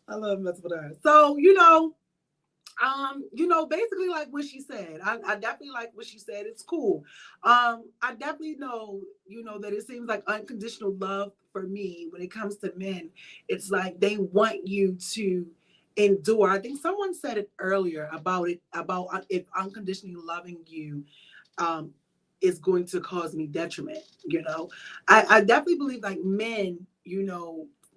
I love messing with her. So basically like what she said. I definitely like what she said. It's cool. I definitely know, that it seems like unconditional love for me when it comes to men, it's like they want you to endure. I think someone said it earlier about if unconditionally loving you um is going to cause me detriment. I definitely believe like men,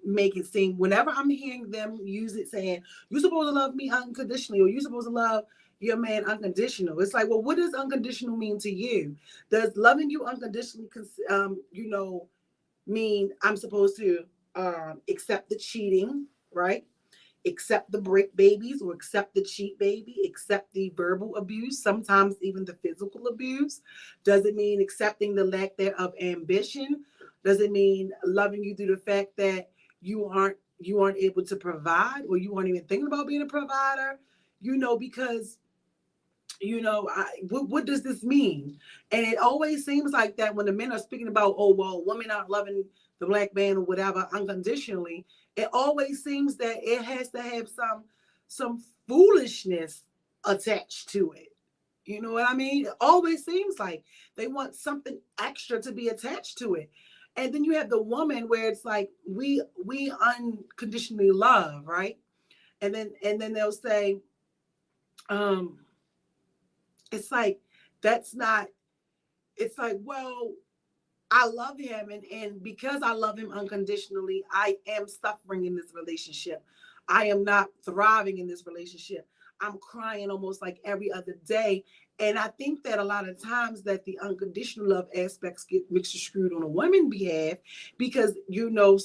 make it seem, whenever I'm hearing them use it, saying you're supposed to love me unconditionally, or you're supposed to love your man unconditional. It's like, well, what does unconditional mean to you? Does loving you unconditionally mean I'm supposed to accept the cheating, right? Accept the break babies, or accept the cheat baby, accept the verbal abuse, sometimes even the physical abuse? Does it mean accepting the lack there of ambition? Does it mean loving you through the fact that you aren't able to provide, or you aren't even thinking about being a provider, because what does this mean? And it always seems like that when the men are speaking about, oh, well, women aren't loving the black man or whatever unconditionally, it always seems that it has to have some foolishness attached to it. You know what I mean? It always seems like they want something extra to be attached to it. And then you have the woman where it's like we unconditionally love, right? And then they'll say, um, it's like that's not, it's like, well, I love him, and because I love him unconditionally, I am suffering in this relationship. I am not thriving in this relationship. I'm crying almost like every other day. And I think that a lot of times that the unconditional love aspects get mixed and screwed on a woman's behalf, because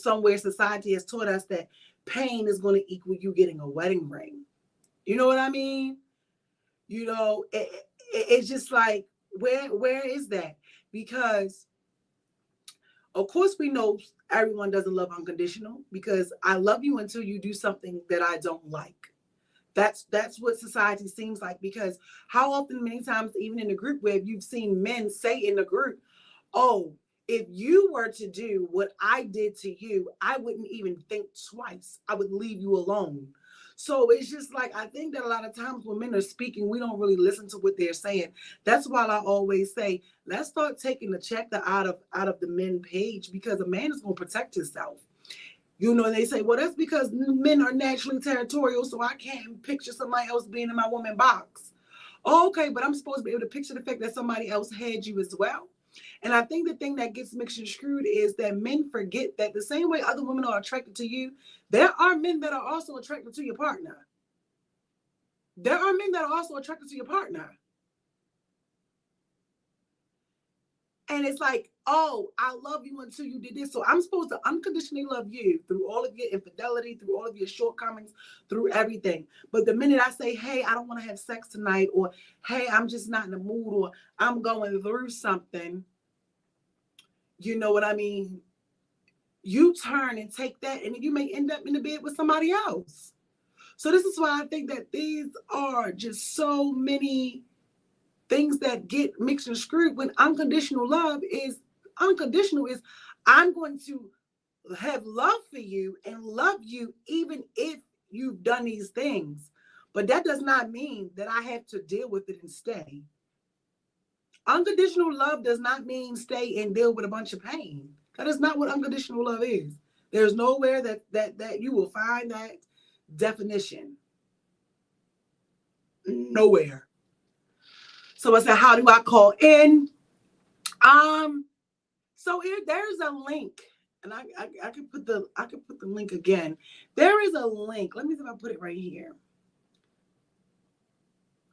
somewhere society has taught us that pain is going to equal you getting a wedding ring. You know what I mean? It's just like, where is that? Because of course we know everyone doesn't love unconditional, because I love you until you do something that I don't like. That's what society seems like, because how often, many times, even in the group, where you've seen men say in the group, oh, if you were to do what I did to you, I wouldn't even think twice. I would leave you alone. So it's just like, I think that a lot of times when men are speaking, we don't really listen to what they're saying. That's why I always say, let's start taking the checker out of the men page, because a man is going to protect himself. They say, well, that's because men are naturally territorial, so I can't picture somebody else being in my woman box. Oh, okay, but I'm supposed to be able to picture the fact that somebody else had you as well. And I think the thing that gets mixed and screwed is that men forget that the same way other women are attracted to you, there are men that are also attracted to your partner. There are men that are also attracted to your partner. And it's like, oh, I love you until you did this. So I'm supposed to unconditionally love you through all of your infidelity, through all of your shortcomings, through everything. But the minute I say, hey, I don't want to have sex tonight, or hey, I'm just not in the mood, or I'm going through something, you know what I mean? You turn and take that, and you may end up in the bed with somebody else. So this is why I think that these are just so many things that get mixed and screwed, when unconditional love is unconditional is, I'm going to have love for you and love you even if you've done these things. But that does not mean that I have to deal with it and stay. Unconditional love does not mean stay and deal with a bunch of pain. That is not what unconditional love is. There's nowhere that you will find that definition. Nowhere. So I said, how do I call in? So there's a link, and I could put the link again. There is a link. Let me see if I put it right here.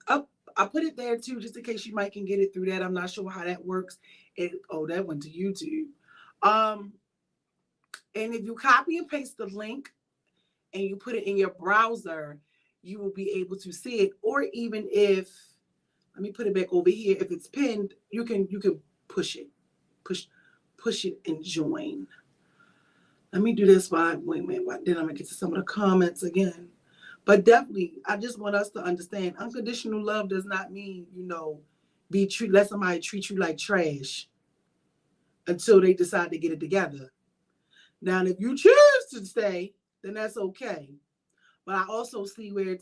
Up, I put it there too, just in case you might can get it through that. I'm not sure how that works. That went to YouTube. And if you copy and paste the link and you put it in your browser, you will be able to see it. Or even if, let me put it back over here. If it's pinned, you can push it, push it and join. Let me do this while wait a minute. Then I'm gonna get to some of the comments again. But definitely, I just want us to understand, unconditional love does not mean, let somebody treat you like trash until they decide to get it together. Now, if you choose to stay, then that's okay. But I also see where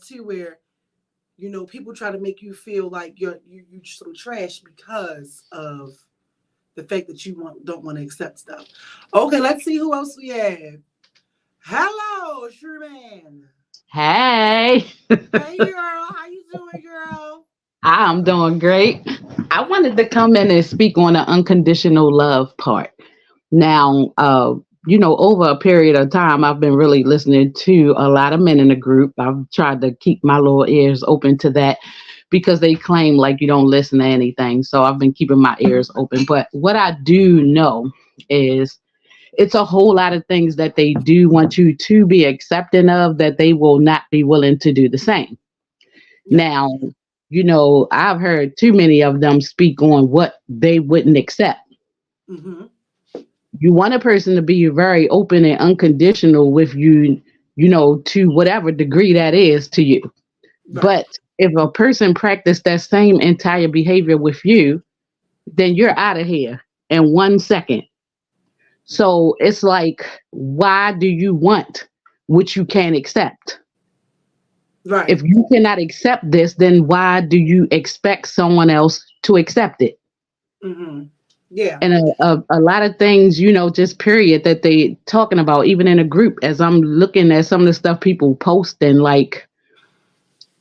people try to make you feel like you so trash because of the fact that you don't want to accept stuff. Okay, let's see who else we have. Hello, Sherman. Hey, Hey, girl. How you doing, girl? I'm doing great. I wanted to come in and speak on the unconditional love part. Now, over a period of time, I've been really listening to a lot of men in the group. I've tried to keep my little ears open to that because they claim like you don't listen to anything. So I've been keeping my ears open. But what I do know is it's a whole lot of things that they do want you to be accepting of that they will not be willing to do the same. Yeah. Now, I've heard too many of them speak on what they wouldn't accept. Mm-hmm. You want a person to be very open and unconditional with you, to whatever degree that is to you. Right. But if a person practice that same entire behavior with you, then you're out of here in 1 second. So it's like, why do you want what you can't accept? Right. If you cannot accept this, then why do you expect someone else to accept it? Mm-hmm. Yeah. And a lot of things, just period that they talking about, even in a group, as I'm looking at some of the stuff people post and like,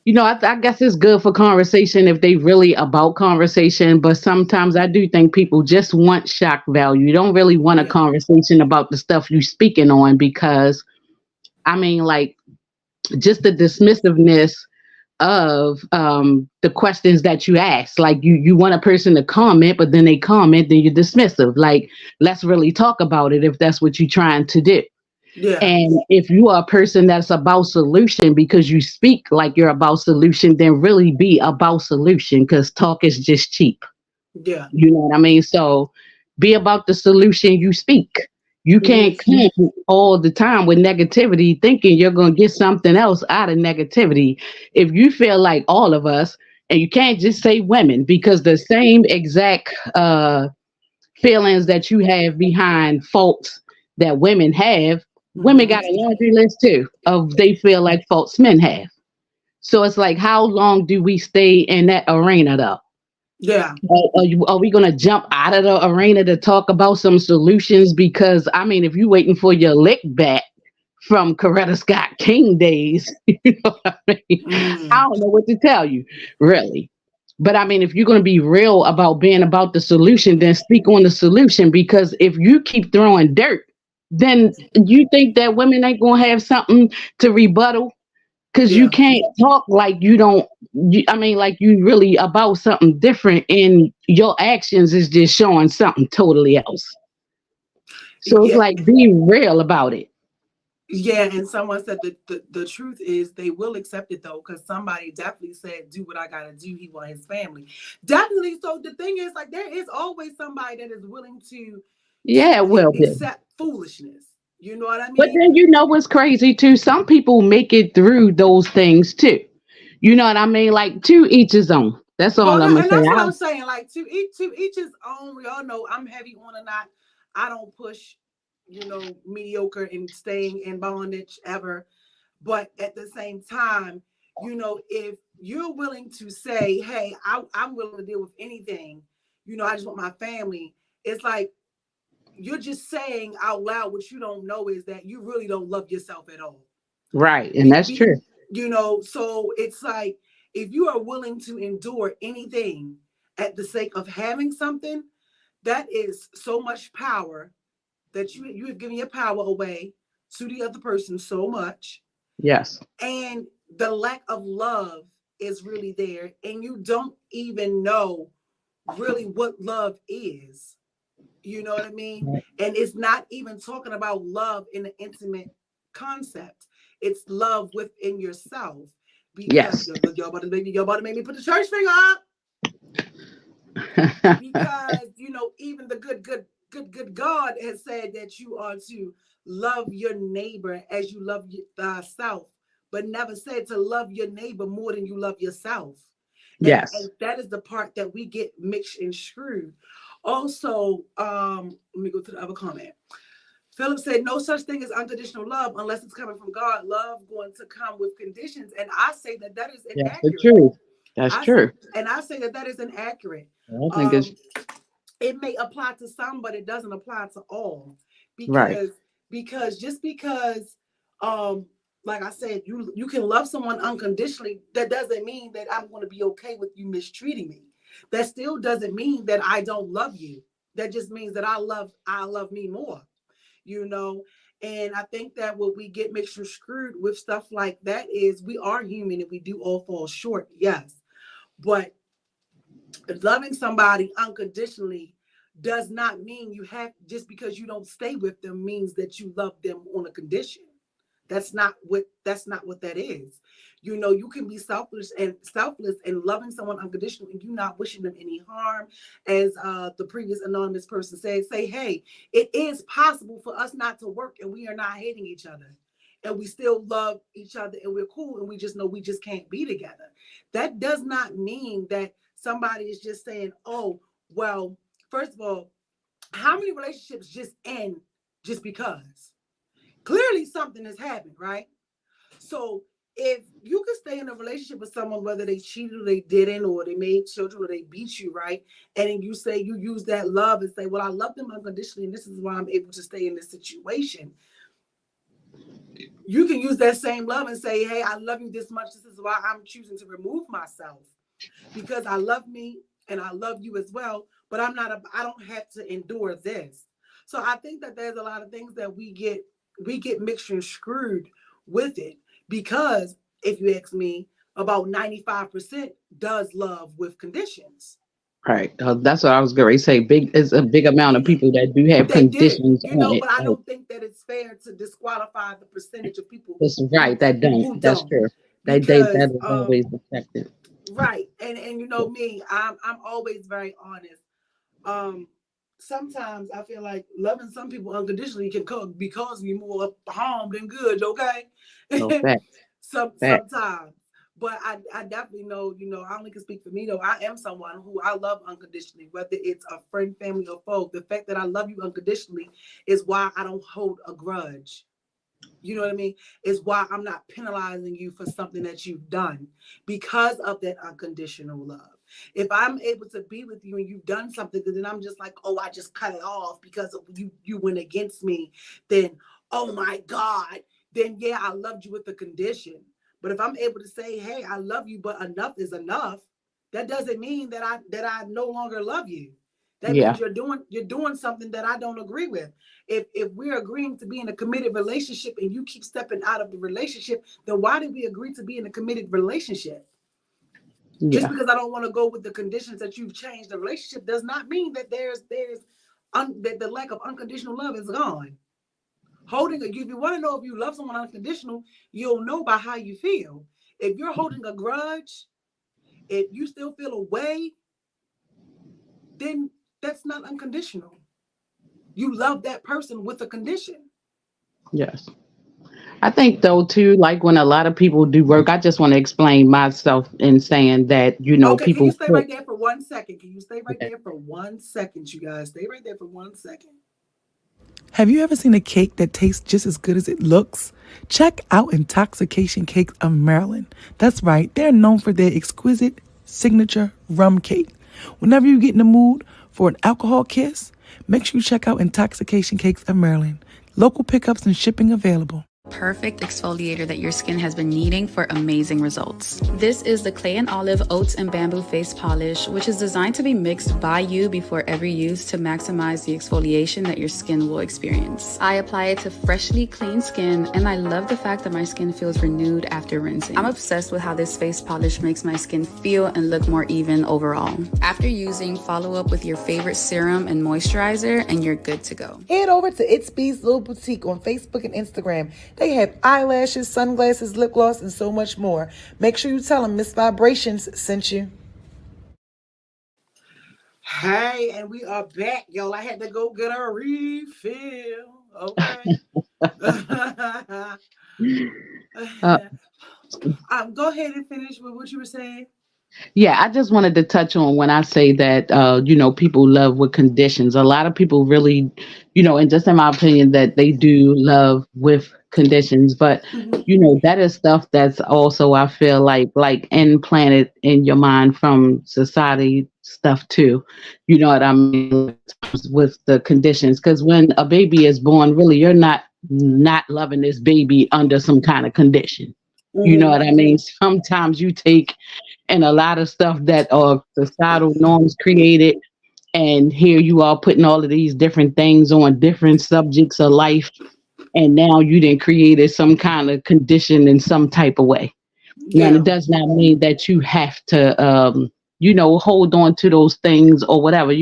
I guess it's good for conversation if they really about conversation, but sometimes I do think people just want shock value. You don't really want a Yeah. conversation about the stuff you speaking on because I mean, like, just the dismissiveness of the questions that you ask. Like you want a person to comment, but then they comment, then you're dismissive. Like, let's really talk about it if that's what you're trying to do. Yeah. And if you are a person that's about solution because you speak like you're about solution, then really be about solution because talk is just cheap. Yeah. You know what I mean? So be about the solution you speak. You Mm-hmm. can't come all the time with negativity thinking you're going to get something else out of negativity. If you feel like all of us, and you can't just say women because the same exact feelings that you have behind faults that women have, women got a Mm-hmm. laundry list too of they feel like faults men have. So it's like, how long do we stay in that arena though? Yeah. Are we going to jump out of the arena to talk about some solutions? Because, I mean, if you're waiting for your lick back from Coretta Scott King days, you know what I mean? I Mm. don't know what to tell you, really. But I mean, if you're going to be real about being about the solution, then speak on the solution. Because if you keep throwing dirt, then you think that women ain't going to have something to rebuttal because you Yeah. can't talk like you don't I mean like you really about something different and your actions is just showing something totally else. So it's Yeah. like be real about it. Yeah, and someone said that the truth is they will accept it though, because somebody definitely said, "Do what I gotta do." He want his family, definitely. So the thing is, like, there is always somebody that is willing to Yeah, well then. accept foolishness. You know what I But mean? then what's crazy too, some people make it through those things too. You know what I mean? Like to each his own. That's all Well, I'm gonna and say. that's what I'm saying. Like, to each his own. We all know I'm heavy on or not. I don't push, mediocre and staying in bondage ever. But at the same time, if you're willing to say, "Hey, I'm willing to deal with anything," I just want my family. It's like you're just saying out loud what you don't know is that you really don't love yourself at all. Right, and Be, that's be, true. so it's like if you are willing to endure anything at the sake of having something, that is so much power that you have given your power away to the other person so much, Yes. and the lack of love is really there, and you don't even know really what love is. You know what I mean? Right. And it's not even talking about love in an intimate concept. It's love within yourself. Because Yes. y'all about to make me put the church finger up. Because even the good God has said that you are to love your neighbor as you love thyself, but never said to love your neighbor more than you love yourself. And Yes. that is the part that we get mixed and screwed. Also, let me go to the other comment. Philip said, "No such thing as unconditional love unless it's coming from God. Love going to come with conditions." And I say that that is That's the inaccurate. truth. That's I say, true. and I say that that is inaccurate. I don't think it's Um, it may apply to some, but it doesn't apply to all, right. because just because, um, like I said, you can love someone unconditionally. That doesn't mean that I'm going to be okay with you mistreating me. That still doesn't mean that I don't love you. That just means that I love me more. You know. And I think that what we get mixed and screwed with stuff like that is we are human and we do all fall short, yes. But loving somebody unconditionally does not mean you have, just because you don't stay with them means that you love them on a condition. That's not what that is. You can be selfless and loving someone unconditionally, and you not wishing them any harm. As the previous anonymous person said, say, hey, it is possible for us not to work, and we are not hating each other, and we still love each other, and we're cool, and we just know we just can't be together. That does not mean that somebody is just saying, oh, well, first of all, how many relationships just end just because? Clearly something has happened, right? So if you can stay in a relationship with someone, whether they cheated or they didn't, or they made children or they beat you, right? And then you say, you use that love and say, well, I love them unconditionally, and this is why I'm able to stay in this situation. You can use that same love and say, hey, I love you this much. This is why I'm choosing to remove myself, because I love me and I love you as well. But I don't have to endure this. So I think that there's a lot of things that we get mixed and screwed with it, because if you ask me, about 95% does love with conditions. Right. That's what I was going to say. Big is a big amount of people that do have They do, conditions on it. but I Like, don't think that it's fair to disqualify the percentage of people that's who right. That don't. who That's don't, true. because That is always accepted. right, and me, I'm always very honest. Um, Sometimes I feel like loving some people unconditionally can cause me more harm than good. No Okay, facts. Facts. sometimes. But I definitely know, I only can speak for me though. I am someone who I love unconditionally, whether it's a friend, family, or foe. The fact that I love you unconditionally is why I don't hold a grudge. You know what I mean? Is why I'm not penalizing you for something that you've done, because of that unconditional love. If I'm able to be with you and you've done something, then I'm just like, oh, I just cut it off because of you went against me. Then, oh my God, then yeah, I loved you with the condition. But if I'm able to say, hey, I love you, but enough is enough, that doesn't mean that I no longer love you. That means Yeah. you're doing something that I don't agree with. If we're agreeing to be in a committed relationship and you keep stepping out of the relationship, then why did we agree to be in a committed relationship? Just Yeah. because I don't want to go with the conditions that you've changed the relationship does not mean that that the lack of unconditional love is gone. If you want to know if you love someone unconditional, you'll know by how you feel. If you're holding a grudge, if you still feel a way, then that's not unconditional. You love that person with a condition. Yes. I think though too, like when a lot of people do work, I just want to explain myself in saying that, Okay, can you people stay put right there for 1 second? Can you stay right okay. there for 1 second, you guys? Stay right there for 1 second. Have you ever seen a cake that tastes just as good as it looks? Check out Intoxication Cakes of Maryland. That's right, they're known for their exquisite signature rum cake. Whenever you get in the mood for an alcohol kiss, make sure you check out Intoxication Cakes of Maryland. Local pickups and shipping available. Perfect exfoliator that your skin has been needing for amazing results. This is the Clay and Olive Oats and Bamboo Face Polish, which is designed to be mixed by you before every use to maximize the exfoliation that your skin will experience. I apply it to freshly clean skin, and I love the fact that my skin feels renewed after rinsing. I'm obsessed with how this face polish makes my skin feel and look more even overall. After using, follow up with your favorite serum and moisturizer, and you're good to go. Head over to It's Bee's Little Boutique on Facebook and Instagram. They have eyelashes, sunglasses, lip gloss, and so much more. Make sure you tell them Miss Vibrations sent you. Hey, and we are back, y'all. I had to go get a refill. Okay. Uh, Go ahead and finish with what you were saying. Yeah, I just wanted to touch on when I say that, people love with conditions. A lot of people really, and just in my opinion, that they do love with conditions. But, Mhm. that is stuff that's also, I feel like implanted in your mind from society stuff too. You know what I mean? With the conditions. Because when a baby is born, really, you're not loving this baby under some kind of condition. You know Mhm. what I mean? Sometimes you take and a lot of stuff that are societal norms created. And here you are putting all of these different things on different subjects of life. And now you didn't created some kind of condition in some type of way. Now, it Yeah. does not mean that you have to, hold on to those things or whatever.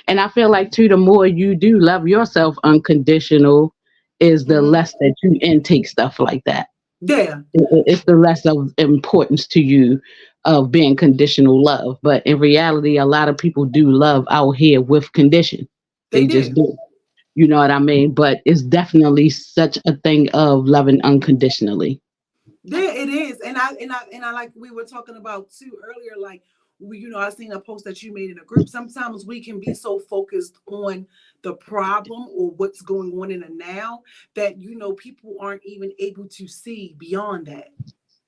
And I feel like too, the more you do love yourself unconditional, is the Mhm. less that you intake stuff like that. Yeah, It's the less of importance to you of being conditional love. But in reality, a lot of people do love out here with condition. they They just do. do. You know what I mean? But it's definitely such a thing of loving unconditionally. Yeah, it is. And I like we were talking about too earlier, like I seen a post that you made in a group. Sometimes we can be so focused on the problem or what's going on in the now that people aren't even able to see beyond that.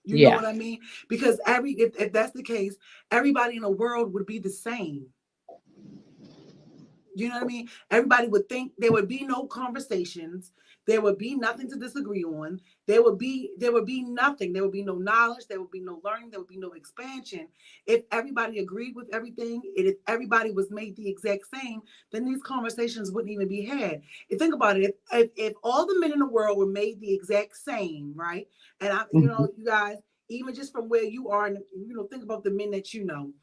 You know Yeah. what I mean? Because if that's the case, everybody in the world would be the same. You know what I mean? Everybody would think there would be no conversations. There would be nothing to disagree on. There would be nothing. There would be no knowledge. There would be no learning. There would be no expansion. If everybody agreed with everything, and if everybody was made the exact same, then these conversations wouldn't even be had. And think about it. If all the men in the world were made the exact same, right? And Mhm. you guys, even just from where you are, and think about the men that you know.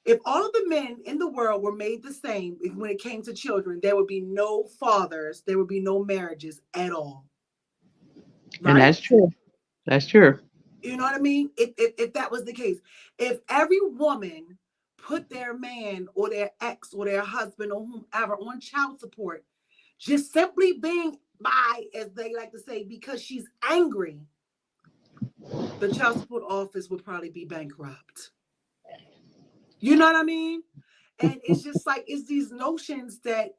If all of the men in the world were made the same when it came to children, there would be no fathers, there would be no marriages at all, And right? that's true. That's true. You know what I mean? If that was the case, if every woman put their man or their ex or their husband or whomever on child support, just simply being by, as they like to say, because she's angry, the child support office would probably be bankrupt. You know what I mean? And it's just like it's these notions that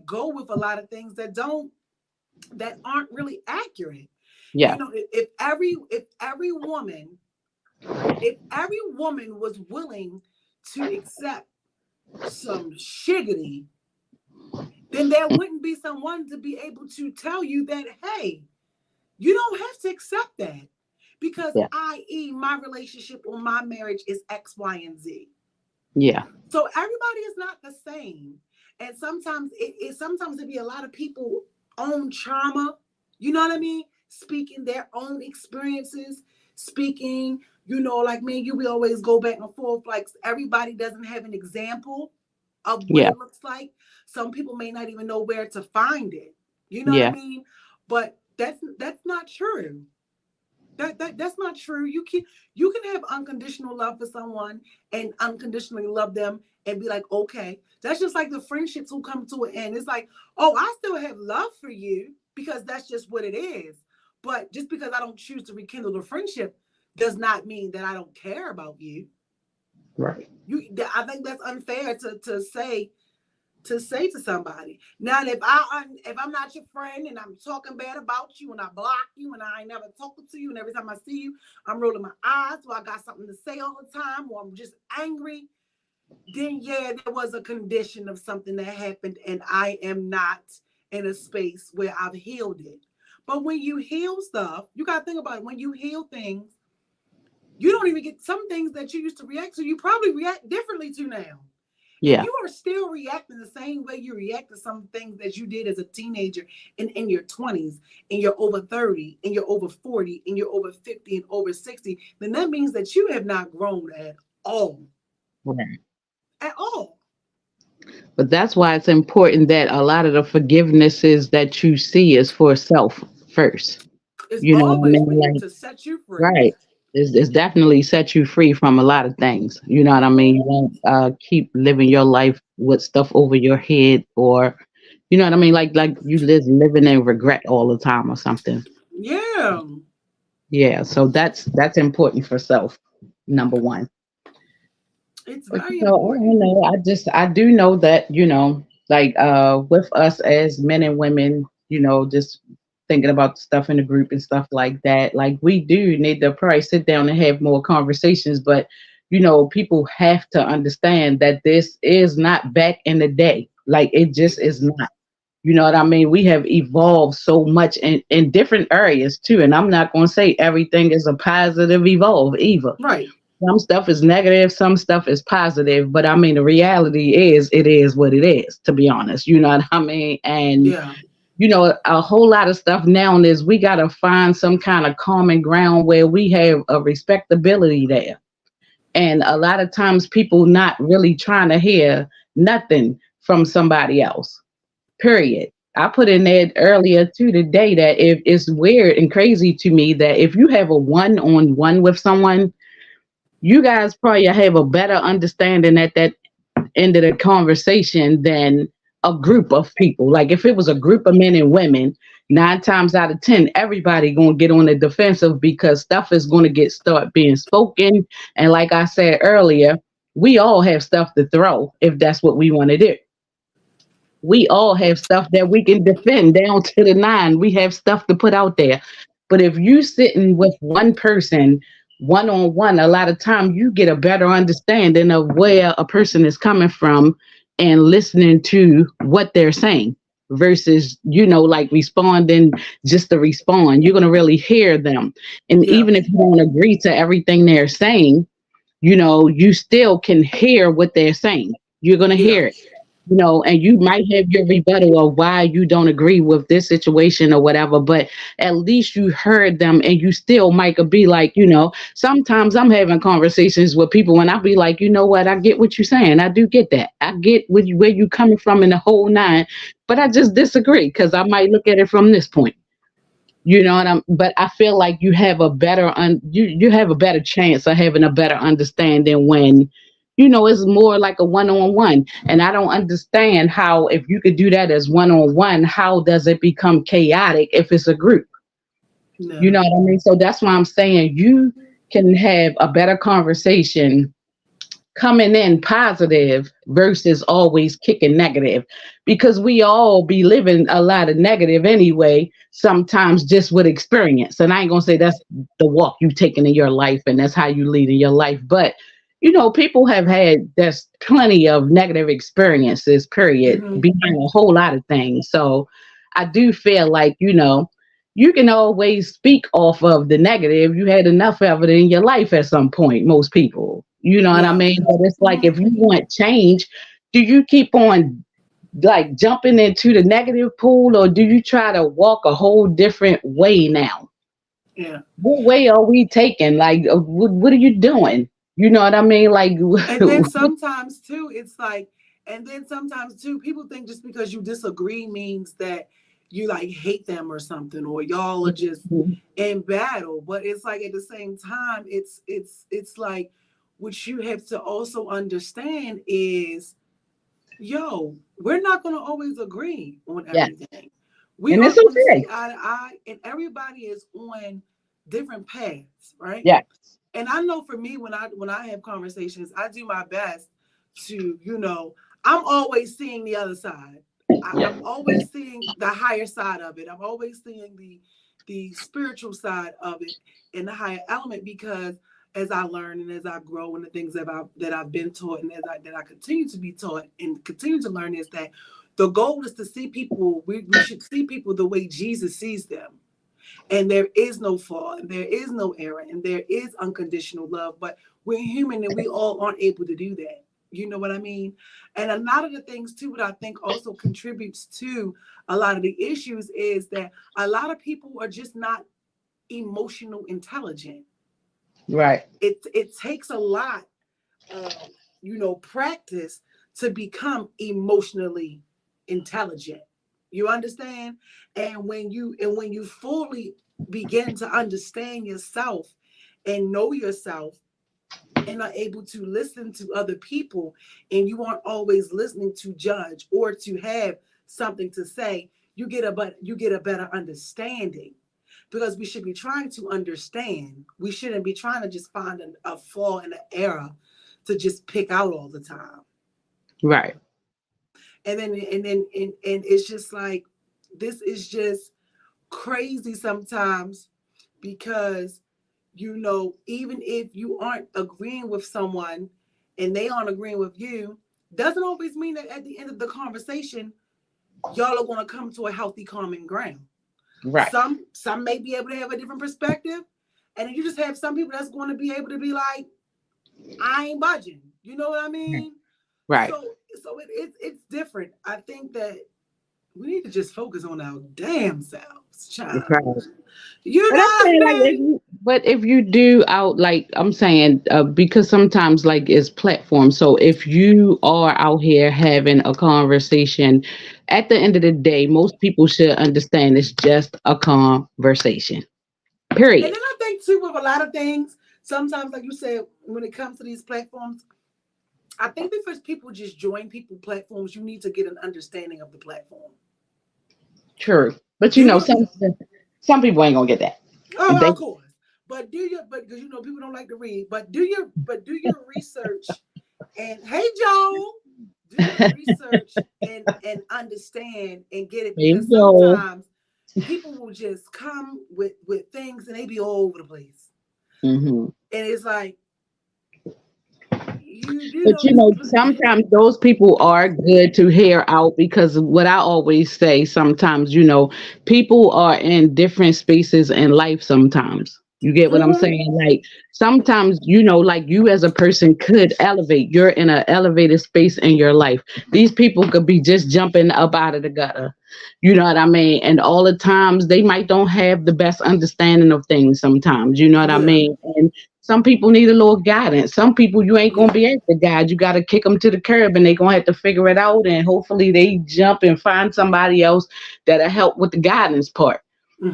go with a lot of things that aren't really accurate. Yeah. If every woman was willing to accept some shiggity, then there wouldn't be someone to be able to tell you that, hey, you don't have to accept that because Yeah. i.e. my relationship or my marriage is X, Y, and Z. Yeah. So everybody is not the same. And sometimes it be a lot of people own trauma, you know what I mean? Speaking their own experiences, speaking, like me, we always go back and forth. Like everybody doesn't have an example of what Yeah. it looks like. Some people may not even know where to find it. You know what I Yeah. mean? But that's not true. That's not true. You can have unconditional love for someone and unconditionally love them and be like, okay. That's just like the friendships who come to an end. It's like, oh, I still have love for you because that's just what it is. But just because I don't choose to rekindle the friendship does not mean that I don't care about you. Right. I think that's unfair to say to somebody. Now, if I'm not your friend and I'm talking bad about you and I block you and I ain't never talking to you and every time I see you, I'm rolling my eyes or I got something to say all the time or I'm just angry, then yeah, there was a condition of something that happened and I am not in a space where I've healed it. But when you heal stuff, you got to think about it. When you heal things, you don't even get some things that you used to react to, you probably react differently to now. And Yeah. you are still reacting the same way you react to some things that you did as a teenager in your 20s, and you're over 30, and you're over 40, and you're over 50, and over 60. Then that means that you have not grown at all. Right. At all. But that's why it's important that a lot of the forgivenesses that you see is for self first. It's You know what I always for mean? you Like, to set you free. right. It's definitely set you free from a lot of things. You know what I mean? You won't keep living your life with stuff over your head, or you know what I mean? Like you living in regret all the time or something. Yeah. Yeah. So that's important for self, number one. It's But very I don't important. know. I do know that, like with us as men and women, just thinking about stuff in the group and stuff like that, like we do need to probably sit down and have more conversations. But people have to understand that this is not back in the day. Like it just is not. You know what I mean? We have evolved so much in different areas too. And I'm not gonna say everything is a positive evolve either. Right. Some stuff is negative, some stuff is positive, but I mean, the reality is, it is what it is, to be honest. You know what I mean? And, Yeah. a whole lot of stuff now is we got to find some kind of common ground where we have a respectability there. And a lot of times people not really trying to hear nothing from somebody else, period. I put in there earlier too today that if it's weird and crazy to me that if you have a one-on-one with someone, you guys probably have a better understanding at that end of the conversation than a group of people. Like if it was a group of men and women, 9 times out of 10, everybody gonna get on the defensive because stuff is gonna get start being spoken. And like I said earlier, we all have stuff to throw if that's what we want to do. We all have stuff that we can defend down to the nine. We have stuff to put out there. But if you sitting with one person one on one, a lot of time you get a better understanding of where a person is coming from and listening to what they're saying versus, like responding just to respond. You're going to really hear them. And Yeah. even if you don't agree to everything they're saying, you still can hear what they're saying. You're going to Yeah. hear it, and you might have your rebuttal of why you don't agree with this situation or whatever, but at least you heard them and you still might be like, sometimes I'm having conversations with people and I'll be like, you know what, I get what you're saying. I do get that. I get where you coming from in the whole nine, but I just disagree because I might look at it from this point. But I feel like you have a better you have a better chance of having a better understanding when it's more like a one-on-one. And I don't understand how, if you could do that as one-on-one, how does it become chaotic if it's a group? You No. know what I mean? So that's why I'm saying you can have a better conversation coming in positive versus always kicking negative, because we all be living a lot of negative anyway, sometimes just with experience. And I ain't gonna say that's the walk you taking in your life and that's how you lead in your life, but people have had there's plenty of negative experiences, period, Hmm. behind a whole lot of things. So I do feel like you can always speak off of the negative. You had enough of it in your life at some point, most people. You know what I Yeah. mean? But it's like Hmm. if you want change, do you keep on like jumping into the negative pool or do you try to walk a whole different way now? Yeah. What way are we taking? Like, what are you doing? You know what I mean? Like, And then sometimes too, it's like, and then sometimes too, people think just because you disagree means that you like hate them or something, or y'all are just in battle. But it's like at the same time, it's like what you have to also understand is, yo, we're not gonna always agree on yeah, everything. We and it's aren't gonna okay. see eye to eye, and everybody is on different paths, right? Yeah, And I know for me, when I have conversations, I do my best to, I'm always seeing the other side. yeah, I'm always seeing the higher side of it. I'm always seeing the spiritual side of it and the higher element, because as I learn and as I grow and the things that I've been taught and that I continue to be taught and continue to learn is that the goal is to see people, we should see people the way Jesus sees them, and there is no flaw and there is no error and there is unconditional love, but we're human and we all aren't able to do that. You know what I mean? And a lot of the things too, what I think also contributes to a lot of the issues is that a lot of people are just not emotional intelligent. right, It takes a lot of practice to become emotionally intelligent. You understand? And when you fully begin to understand yourself and know yourself and are able to listen to other people, and you aren't always listening to judge or to have something to say, you get a better understanding, because we should be trying to understand. We shouldn't be trying to just find a flaw in an error to just pick out all the time. right. And it's just like, this is just crazy sometimes, because even if you aren't agreeing with someone and they aren't agreeing with you, doesn't always mean that at the end of the conversation y'all are going to come to a healthy common ground. Right. Some may be able to have a different perspective, and you just have some people that's going to be able to be like, I ain't budging. You know what I mean? Right. So it's different. I think that we need to just focus on our damn selves, child. Right. You But know I'm what saying, I like, mean? But if you do out, like I'm saying, because sometimes like it's platform. So if you are out here having a conversation, at the end of the day, most people should understand it's just a conversation. And Period. then I think too with a lot of things, sometimes like you said, when it comes to these platforms, I think that for people just join people platforms, you need to get an understanding of the platform. True. But you Do know, your some people ain't gonna get that. And oh, they of course. But do your but because you know people don't like to read, but do your research and hey Joe, do your research and understand and get it there you because go. sometimes people will just come with things and they be all over the place. Hmm. And it's like you But know you this know, sometimes those people are good to hear out because what I always say, sometimes, you know, people are in different spaces in life sometimes. You get what I'm mm-hmm, saying? Like sometimes, you know, like you as a person could elevate. You're in an elevated space in your life. These people could be just jumping up out of the gutter. You know what I mean? And all the times they might don't have the best understanding of things sometimes. You know what I yeah, mean? And some people need a little guidance. Some people you ain't gonna yeah, be able to guide. You gotta kick them to the curb, and they gonna have to figure it out. And hopefully they jump and find somebody else that'll help with the guidance part.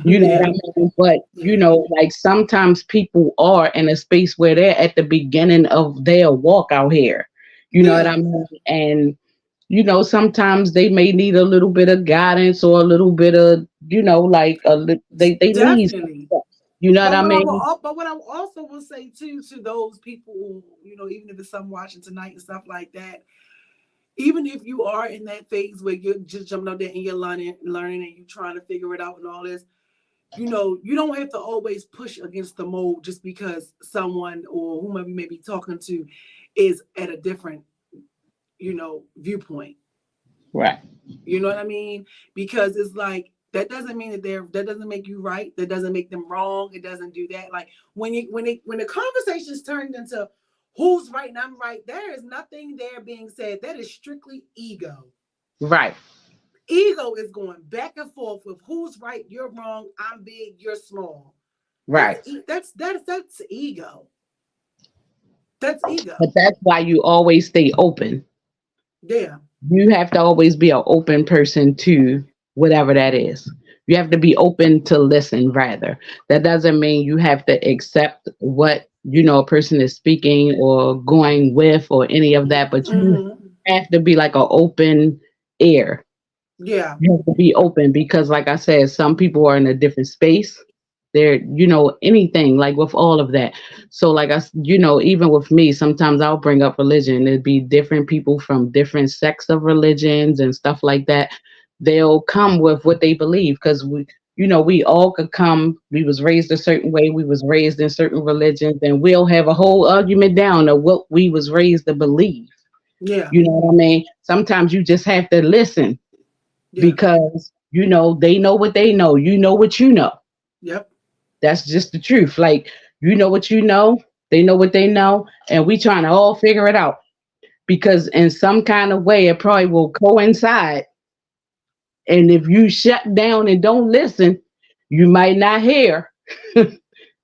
You know what yeah, I mean? But you yeah, know, like sometimes people are in a space where they're at the beginning of their walk out here. You know what yeah, I mean? And you know, sometimes they may need a little bit of guidance or a little bit of, you know, like they need some definitely. stuff. You know what But I what I mean? will, but what I also will say too to those people, who, you know, even if it's some watching tonight and stuff like that, even if you are in that phase where you're just jumping out there and you're learning and you're trying to figure it out and all this, you know, you don't have to always push against the mold just because someone or whomever you may be talking to is at a different, you know, viewpoint. Right. You know what I mean? Because it's like that doesn't mean that doesn't make you right. That doesn't make them wrong. It doesn't do that. Like when the conversation's turned into who's right and I'm right, there is nothing there being said. That is strictly ego. Right. Ego is going back and forth with who's right, you're wrong, I'm big, you're small. Right. That's ego. That's But ego. that's why you always stay open. Yeah. You have to always be an open person to whatever that is. You have to be open to listen, rather. That doesn't mean you have to accept what, you know, a person is speaking or going with or any of that, but you Mm-hmm. have to be like an open ear. Yeah. You have to be open because, like I said, some people are in a different space. They're, you know, anything like with all of that. So, like you know, even with me, sometimes I'll bring up religion. It'd be different people from different sects of religions and stuff like that. They'll come with what they believe because we, you know, we all could come. We was raised a certain way. We was raised in certain religions, and we'll have a whole argument down of what we was raised to believe. Yeah. You know what I mean? Sometimes you just have to listen Yeah. because you know they know what they know. You know what you know. Yep. That's just the truth. Like you know what you know, they know what they know, and we trying to all figure it out because in some kind of way it probably will coincide. And if you shut down and don't listen, you might not hear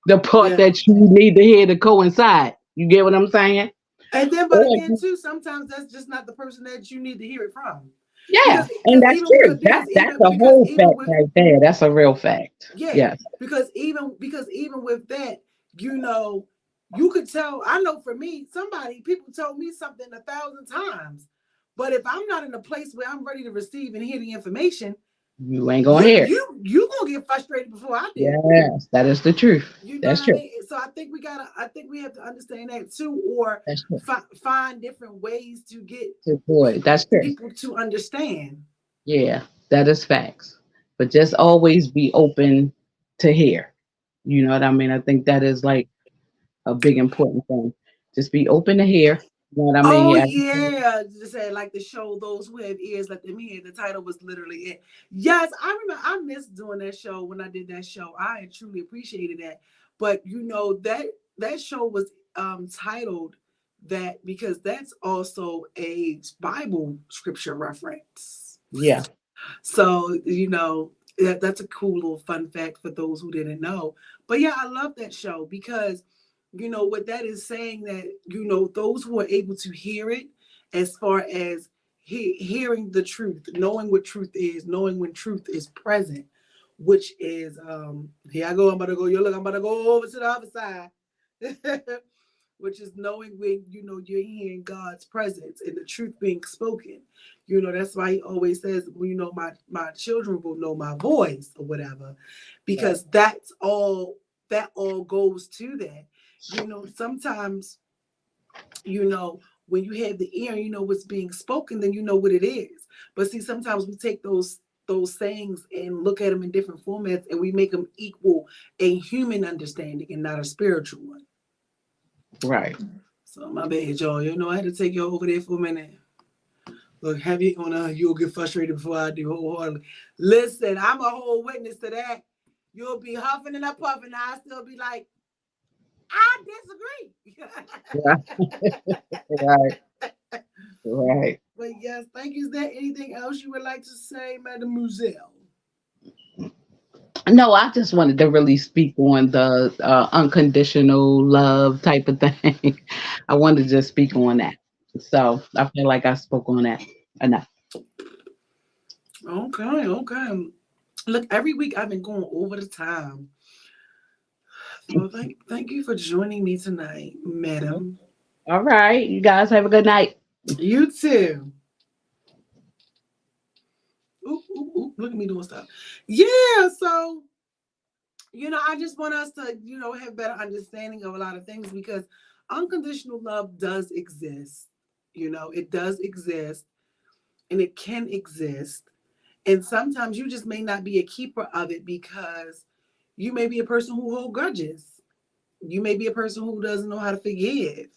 the part Yeah. that you need to hear to coincide. You get what I'm saying? And then, but Or again, too, sometimes that's just not the person that you need to hear it from, yeah, and because that's true. That's a whole even fact with right there. That's a real fact. yeah, Yes. because even with that, you know, you could tell. I know for me, people told me something 1,000 times, but if I'm not in a place where I'm ready to receive and hear the information, You ain't gonna hear it. you gonna get frustrated before I do. Yes, that is the truth. You know what That's I true. mean? So I think we have to understand that too, or That's true. find different ways to get Good boy. That's true. people to understand. Yeah, that is facts. But just always be open to hear. You know what I mean? I think that is like a big important thing. Just be open to hear. You know what I mean? Oh Yeah. yeah, just say like to show those who have ears, let them hear. The title was literally it. Yes, I remember. I missed doing that show when I did that show. I truly appreciated that. But you know that show was titled that because that's also a Bible scripture reference. Yeah. So you know that's a cool little fun fact for those who didn't know. But yeah, I love that show because, what that is saying that, those who are able to hear it, as far as hearing the truth, knowing what truth is, knowing when truth is present, which is, here I go, I'm about to go, look, I'm about to go over to the other side. Which is knowing when you're hearing God's presence and the truth being spoken. That's why he always says, my children will know my voice or whatever, because that all goes to that. Sometimes, when you have the ear and you know what's being spoken, then you know what it is. But see, sometimes we take those sayings and look at them in different formats, and we make them equal a human understanding and not a spiritual one. Right. So my bad, y'all. I had to take y'all over there for a minute. Look, have you on you'll get frustrated before I do wholeheartedly. Listen, I'm a whole witness to that. You'll be huffing and a puffing, and I'll still be like, I disagree. Right. Right. But yes, thank you. Is there anything else you would like to say, Mademoiselle? No, I just wanted to really speak on the unconditional love type of thing. I wanted to just speak on that. So I feel like I spoke on that enough. Okay, okay. Look, every week I've been going over the time. So thank you for joining me tonight, madam. All right. You guys have a good night. You too. Oop, oop, oop. Look at me doing stuff. Yeah, so I just want us to, have better understanding of a lot of things, because unconditional love does exist. It does exist, and it can exist. And sometimes you just may not be a keeper of it, because you may be a person who holds grudges. You may be a person who doesn't know how to forgive.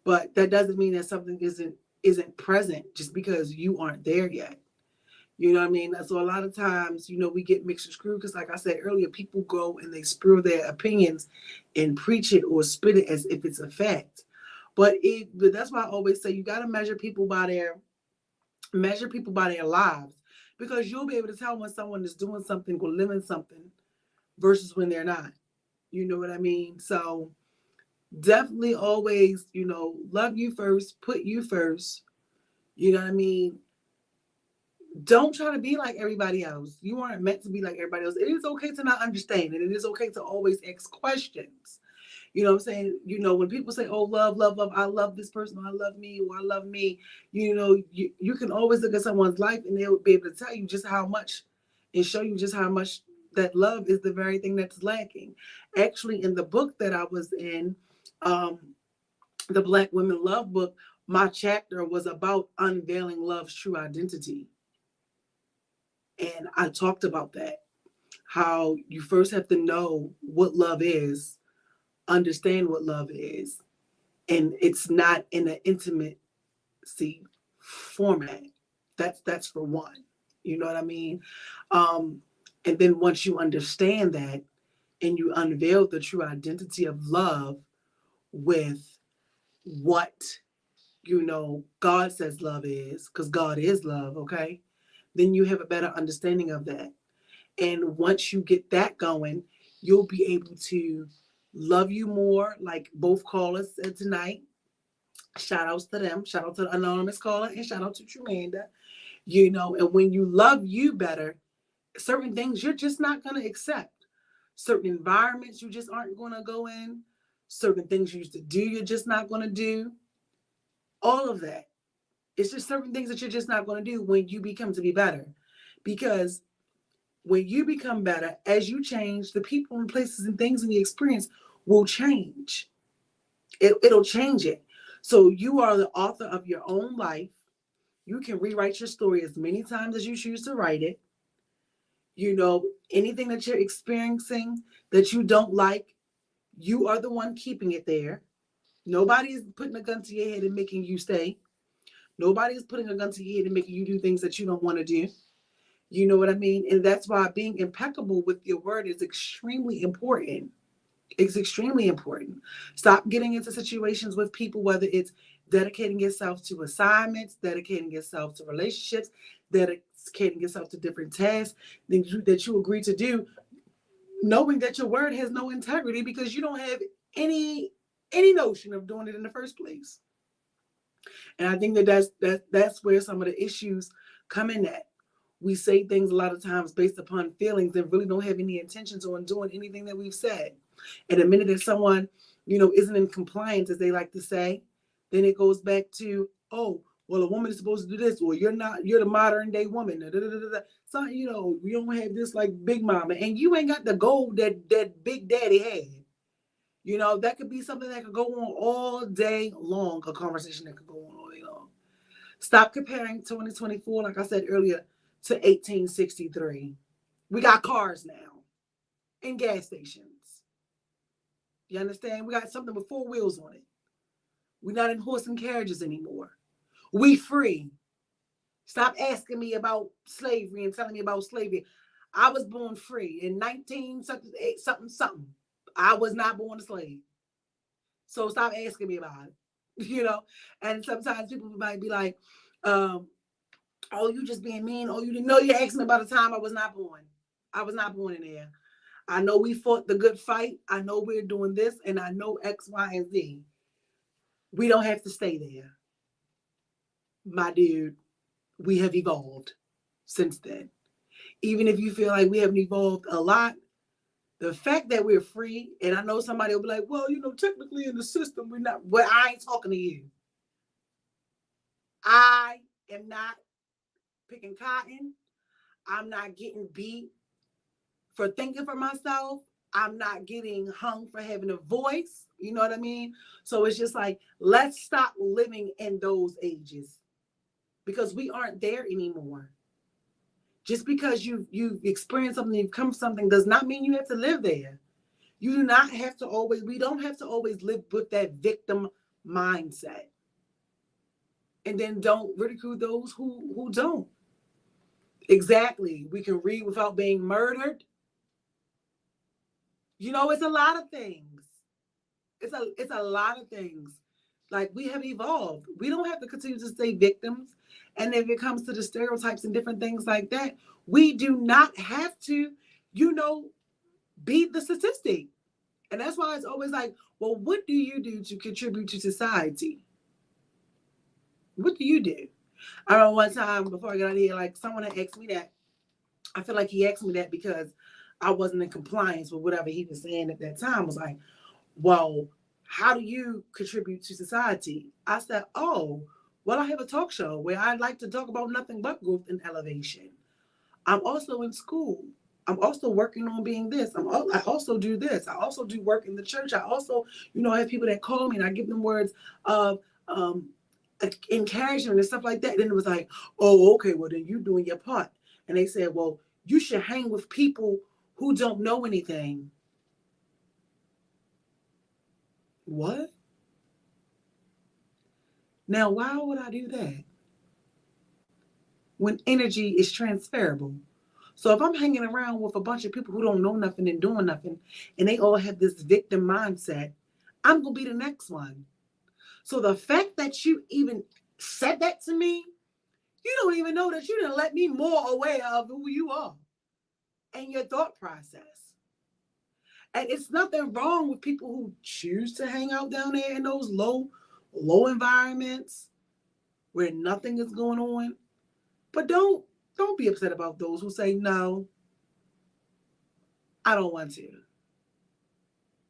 But that doesn't mean that something isn't present just because you aren't there yet. You know what I mean? So a lot of times, we get mixed and screwed, because like I said earlier, people go and they spew their opinions and preach it or spit it as if it's a fact. But that's why I always say you got to measure people by their lives, because you'll be able to tell when someone is doing something or living something versus when they're not. You know what I mean? So definitely always, love you first, put you first. You know what I mean? Don't try to be like everybody else. You aren't meant to be like everybody else. It is okay to not understand, and it is okay to always ask questions. You know what I'm saying? When people say, oh, love, love, love, I love this person, or I love me, or I love me, you can always look at someone's life and they'll be able to tell you just how much, and show you just how much that love is the very thing that's lacking. Actually, in the book that I was in, the Black Women Love book, my chapter was about unveiling love's true identity. And I talked about that, how you first have to know what love is, understand what love is, and it's not in an intimacy format. That's for one. You know what I mean? Um, and then once you understand that and you unveil the true identity of love with what God says love is, because God is love, okay? Then you have a better understanding of that. And once you get that going, you'll be able to love you more, like both callers said tonight. Shout outs to them. Shout out to the anonymous caller, and shout out to Tremanda. And when you love you better, certain things you're just not going to accept. Certain environments you just aren't going to go in. Certain things you used to do, you're just not going to do. All of that. It's just certain things that you're just not going to do when you become to be better. Because when you become better, as you change, the people and places and things in the experience will change. It'll change it. So you are the author of your own life. You can rewrite your story as many times as you choose to write it. Anything that you're experiencing that you don't like, you are the one keeping it there. Nobody's putting a gun to your head and making you stay. Nobody's putting a gun to your head and making you do things that you don't want to do. You know what I mean? And that's why being impeccable with your word is extremely important. It's extremely important. Stop getting into situations with people, whether it's dedicating yourself to assignments, dedicating yourself to relationships, dedicating yourself to different tasks that you agree to do, knowing that your word has no integrity because you don't have any notion of doing it in the first place. And I think that's where some of the issues come in at. We say things a lot of times based upon feelings and really don't have any intentions on doing anything that we've said. And the minute that someone, isn't in compliance, as they like to say, then it goes back to, oh, well, a woman is supposed to do this, or you're the modern day woman. So, we don't have this like Big Mama, and you ain't got the gold that Big Daddy had. That could be something that could go on all day long, a conversation that could go on all day long. Stop comparing 2024, like I said earlier, to 1863. We got cars now and gas stations. You understand? We got something with 4 wheels on it. We're not in horse and carriages anymore. We free. Stop asking me about slavery and telling me about slavery. I was born free in 19 something. I was not born a slave. So stop asking me about it. And sometimes people might be like, oh, you just being mean. Oh, you didn't know you asked me about the time I was not born. I was not born in there. I know we fought the good fight. I know we're doing this, and I know X, Y, and Z. We don't have to stay there. My dude, we have evolved since then. Even if you feel like we haven't evolved a lot, the fact that we're free, and I know somebody will be like, well, technically in the system, we're not. Well, I ain't talking to you. I am not picking cotton. I'm not getting beat for thinking for myself. I'm not getting hung for having a voice. You know what I mean? So it's just like, let's stop living in those ages because we aren't there anymore. Just because you've experienced something, you've come something, does not mean you have to live there. We don't have to always live with that victim mindset. And then don't ridicule those who don't. Exactly. We can read without being murdered. It's a lot of things. It's a lot of things. Like, we have evolved. We don't have to continue to stay victims. And if it comes to the stereotypes and different things like that, we do not have to, be the statistic. And that's why it's always like, well, what do you do to contribute to society? What do you do? I remember one time before I got out of here, like, someone had asked me that. I feel like he asked me that because I wasn't in compliance with whatever he was saying at that time. I was like, well, how do you contribute to society? I said, oh, well, I have a talk show where I like to talk about nothing but growth and elevation. I'm also in school. I'm also working on being this. I also do this. I also do work in the church. I also, have people that call me and I give them words of encouragement and stuff like that. Then it was like, oh, okay, well, then you doing your part. And they said, well, you should hang with people who don't know anything. What? Now, why would I do that? When energy is transferable. So if I'm hanging around with a bunch of people who don't know nothing and doing nothing, and they all have this victim mindset, I'm going to be the next one. So the fact that you even said that to me, you don't even know that you didn't let me more aware of who you are and your thought process. And it's nothing wrong with people who choose to hang out down there in those low environments where nothing is going on. But don't be upset about those who say, no, I don't want to.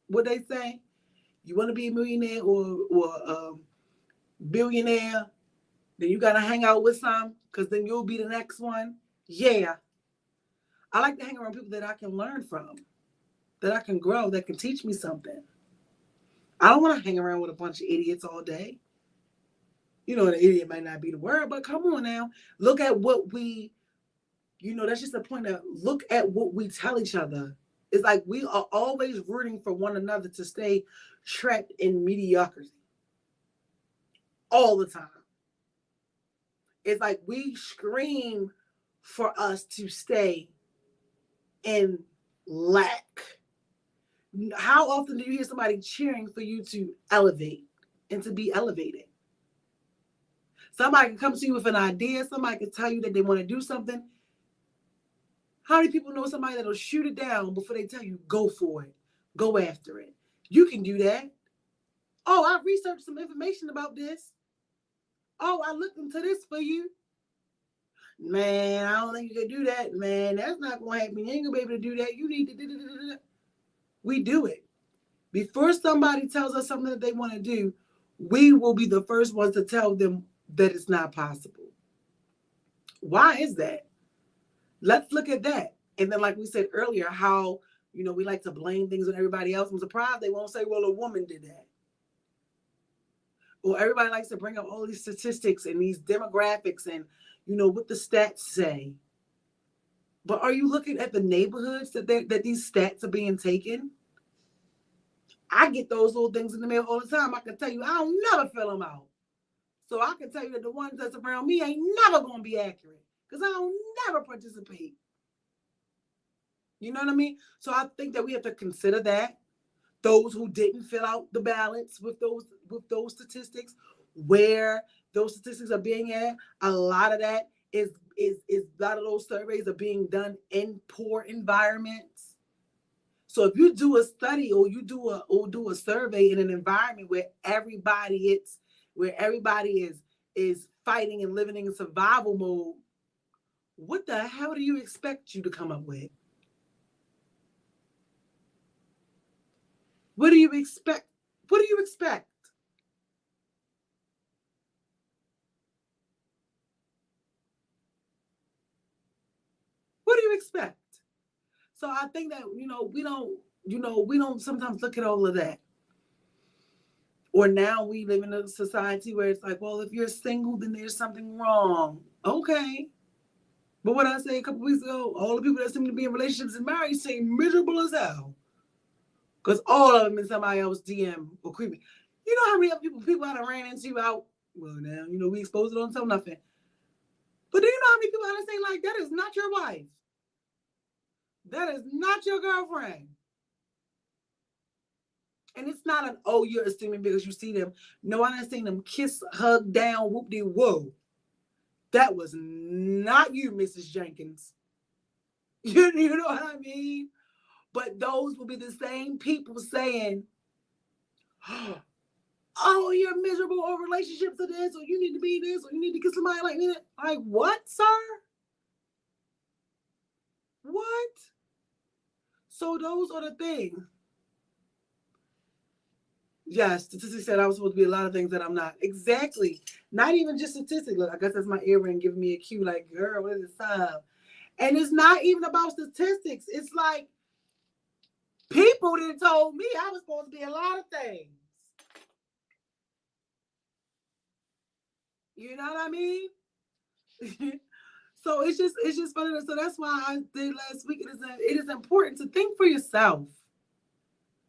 What they say? You want to be a millionaire or billionaire? Then you got to hang out with some because then you'll be the next one. Yeah. I like to hang around people that I can learn from, that I can grow, that can teach me something. I don't want to hang around with a bunch of idiots all day. An idiot might not be the word, but come on now. Look at what we, that's just the point of look at what we tell each other. It's like we are always rooting for one another to stay trapped in mediocrity all the time. It's like we scream for us to stay in lack. How often do you hear somebody cheering for you to elevate and to be elevated? Somebody can come to you with an idea. Somebody can tell you that they want to do something. How many people know somebody that'll shoot it down before they tell you, go for it, go after it? You can do that. Oh, I researched some information about this. Oh, I looked into this for you. Man, I don't think you can do that, man. That's not going to happen. You ain't going to be able to do that. You need to. We do it. Before somebody tells us something that they want to do, we will be the first ones to tell them that it's not possible. Why is that? Let's look at that. And then, like we said earlier, how, we like to blame things on everybody else. I'm surprised they won't say, well, a woman did that. Well, everybody likes to bring up all these statistics and these demographics and, what the stats say. But are you looking at the neighborhoods that these stats are being taken? I get those little things in the mail all the time. I can tell you, I don't never fill them out. So I can tell you that the ones that's around me ain't never going to be accurate because I don't never participate. You know what I mean? So I think that we have to consider that. Those who didn't fill out the ballots with those statistics, where those statistics are being at, a lot of that is a lot of those surveys are being done in poor environments. So if you do a study or you do a survey in an environment where everybody is fighting and living in survival mode, what the hell do you expect you to come up with? What do you expect? What do you expect? What do you expect? So I think that, we don't sometimes look at all of that. Or now we live in a society where it's like, well, if you're single, then there's something wrong. Okay. But what I say a couple weeks ago, all the people that seem to be in relationships and married seem miserable as hell. Because all of them in somebody else's DM or creepy. You know how many other people I done ran into out? Well, now, we exposed it on so nothing. But do you know how many people I done say, like, that is not your wife? That is not your girlfriend. And it's not an, oh, you're assuming because you see them. No, I done seen them kiss, hug down, whoop-de-whoa. That was not you, Mrs. Jenkins. You know what I mean? But those will be the same people saying, oh, you're miserable or relationships are this, or you need to be this, or you need to get somebody like that. Like, what, sir? What? So those are the things. Yes, statistics said I was supposed to be a lot of things that I'm not. Exactly. Not even just statistics. Look, I guess that's my earring giving me a cue like, girl, what is this time? And it's not even about statistics. It's like people that told me I was supposed to be a lot of things. You know what I mean? So it's just funny. So that's why I did last week. It is important to think for yourself.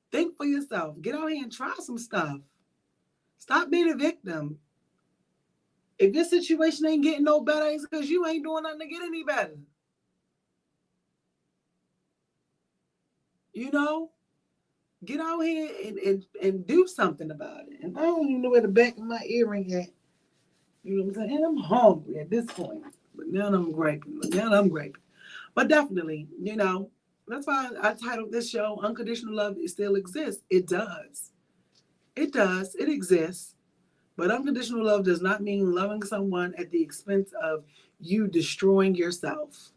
Think for yourself. Get out here and try some stuff. Stop being a victim. If your situation ain't getting no better, it's because you ain't doing nothing to get any better. Get out here and do something about it. And I don't even know where the back of my earring at. You know what I'm saying? And I'm hungry at this point. But now I'm griping. But definitely, that's why I titled this show, Unconditional Love Still Exists. It does. It does. It exists. But unconditional love does not mean loving someone at the expense of you destroying yourself.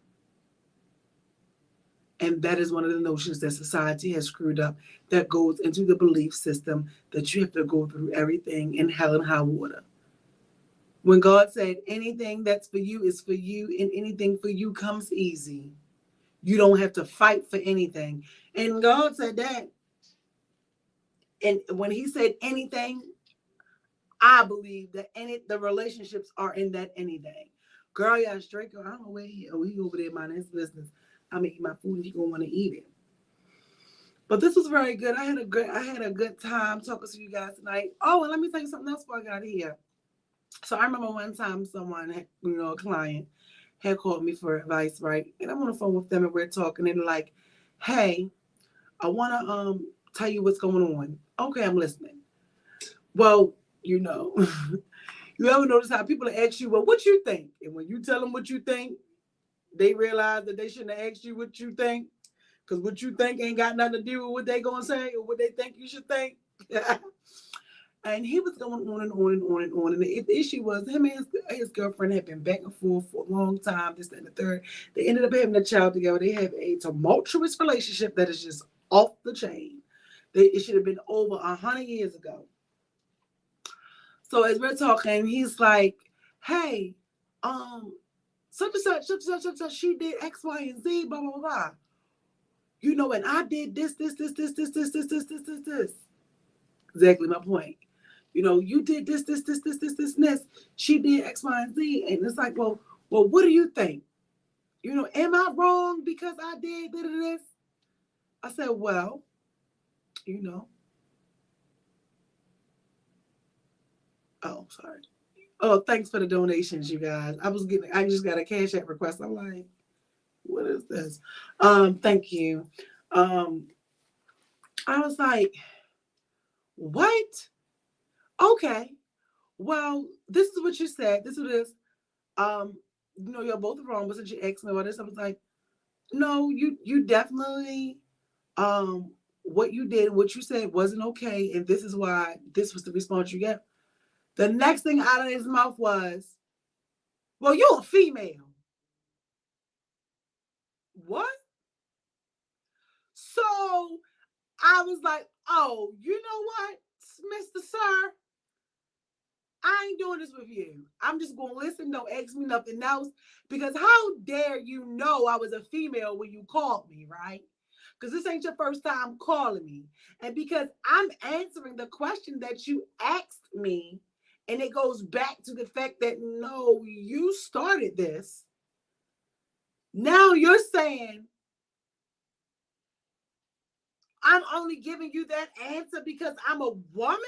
And that is one of the notions that society has screwed up that goes into the belief system that you have to go through everything in hell and high water. When God said anything that's for you is for you and anything for you comes easy. You don't have to fight for anything. And God said that. And when he said anything, I believe that the relationships are in that anything. Girl, yeah, straight girl. I don't know where he over there minding his business. I'm gonna eat my food and he gonna want to eat it. But this was very good. I had a good time talking to you guys tonight. Oh, and let me tell you something else before I got here. So I remember one time someone, a client, had called me for advice, right? And I'm on the phone with them and we're talking and they're like, hey, I want to tell you what's going on. Okay, I'm listening. Well, You ever notice how people ask you, well, what you think? And when you tell them what you think, they realize that they shouldn't have asked you what you think, because what you think ain't got nothing to do with what they gonna say or what they think you should think. And he was going on and on and on and on. And the issue was him and his girlfriend had been back and forth for a long time, this, that, and the third. They ended up having a child together. They have a tumultuous relationship that is just off the chain. It should have been over 100 years ago. So as we're talking, he's like, hey, such and such, such and such, such, she did X, Y, and Z, blah, blah, blah. You know, and I did this. Exactly my point. You know, you did this, and this. She did X, Y, and Z. And it's like, well, what do you think? You know, am I wrong because I did this? I said, well, you know. Oh, sorry. Oh, thanks for the donations, you guys. I just got a Cash App request. I'm like, what is this? Thank you. I was like, what? Okay. Well, this is what you said. This is what it is. You know, you're both wrong, but since you asked me about this, I was like, no, you definitely what you did, what you said wasn't okay, and this is why this was the response you get. The next thing out of his mouth was, well, you're a female. What? So I was like, oh, you know what, Mr. Sir? I ain't doing this with you. I'm just going to listen. Don't ask me nothing else. Because how dare you know I was a female when you called me, right? Because this ain't your first time calling me. And because I'm answering the question that you asked me, and it goes back to the fact that, no, you started this. Now you're saying I'm only giving you that answer because I'm a woman?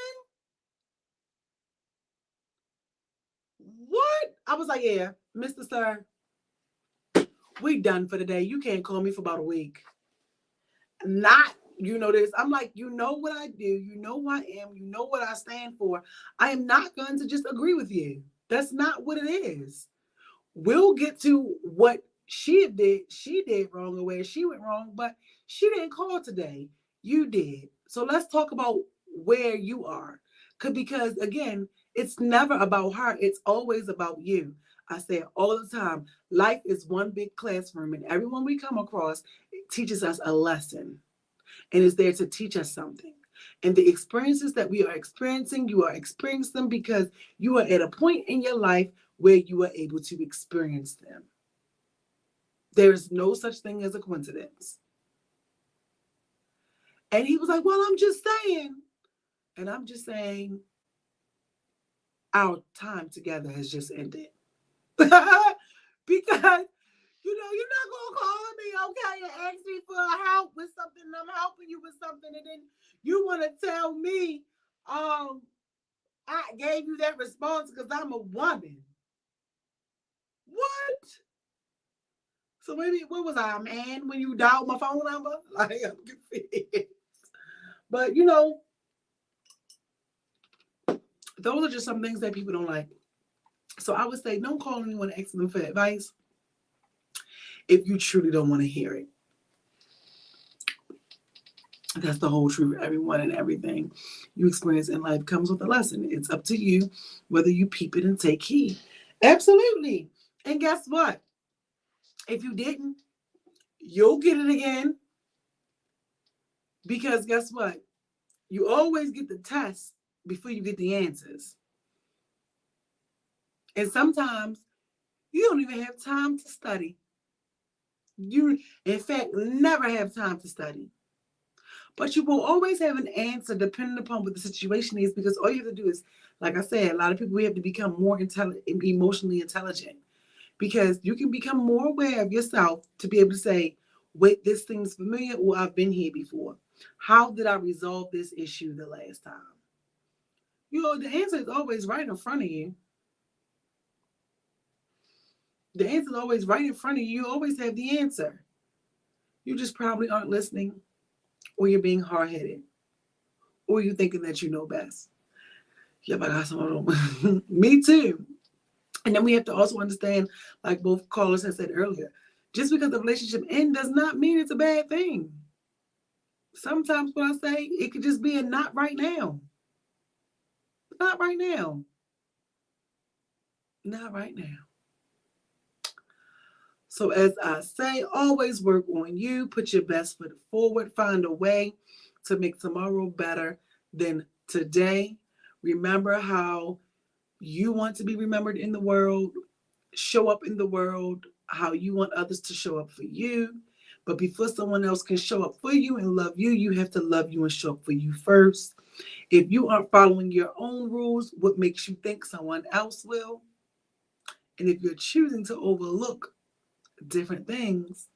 What? I was like, yeah, Mr. Sir, we done for the day. You can't call me for about a week. Not, you know this. I'm like, you know what I do. You know who I am. You know what I stand for. I am not going to just agree with you. That's not what it is. We'll get to what she did wrong or where she went wrong, but she didn't call today. You did. So let's talk about where you are. Because again, it's never about her. It's always about you. I say it all the time. Life is one big classroom, and everyone we come across teaches us a lesson and is there to teach us something. And the experiences that we are experiencing, you are experiencing them because you are at a point in your life where you are able to experience them. There is no such thing as a coincidence. And he was like, well, I'm just saying. And I'm just saying, our time together has just ended. Because, you know, you're not going to call me, okay, and ask me for help with something. I'm helping you with something. And then you want to tell me, I gave you that response because I'm a woman. What? So maybe, what was I, a man, when you dialed my phone number? Like, I'm confused. But, you know, those are just some things that people don't like. So I would say, don't call anyone and ask them for advice if you truly don't want to hear it. That's the whole truth. Everyone and everything you experience in life comes with a lesson. It's up to you whether you peep it and take heed. Absolutely. And guess what? If you didn't, you'll get it again. Because guess what? You always get the test before you get the answers. And sometimes you don't even have time to study. You, in fact, never have time to study. But you will always have an answer depending upon what the situation is, because all you have to do is, like I said, a lot of people, we have to become more emotionally intelligent, because you can become more aware of yourself to be able to say, wait, this seems familiar, or I've been here before. How did I resolve this issue the last time? You know, the answer is always right in front of you. The answer is always right in front of you. You always have the answer. You just probably aren't listening, or you're being hard-headed, or you're thinking that you know best. Yep, I got some of them. Me too. And then we have to also understand, like both callers have said earlier, just because the relationship ends does not mean it's a bad thing. Sometimes when I say it could just be a not right now. Not right now. Not right now. So as I say, always work on you. Put your best foot forward. Find a way to make tomorrow better than today. Remember how you want to be remembered in the world. Show up in the world how you want others to show up for you. But before someone else can show up for you and love you, you have to love you and show up for you first. If you aren't following your own rules, what makes you think someone else will? And if you're choosing to overlook different things,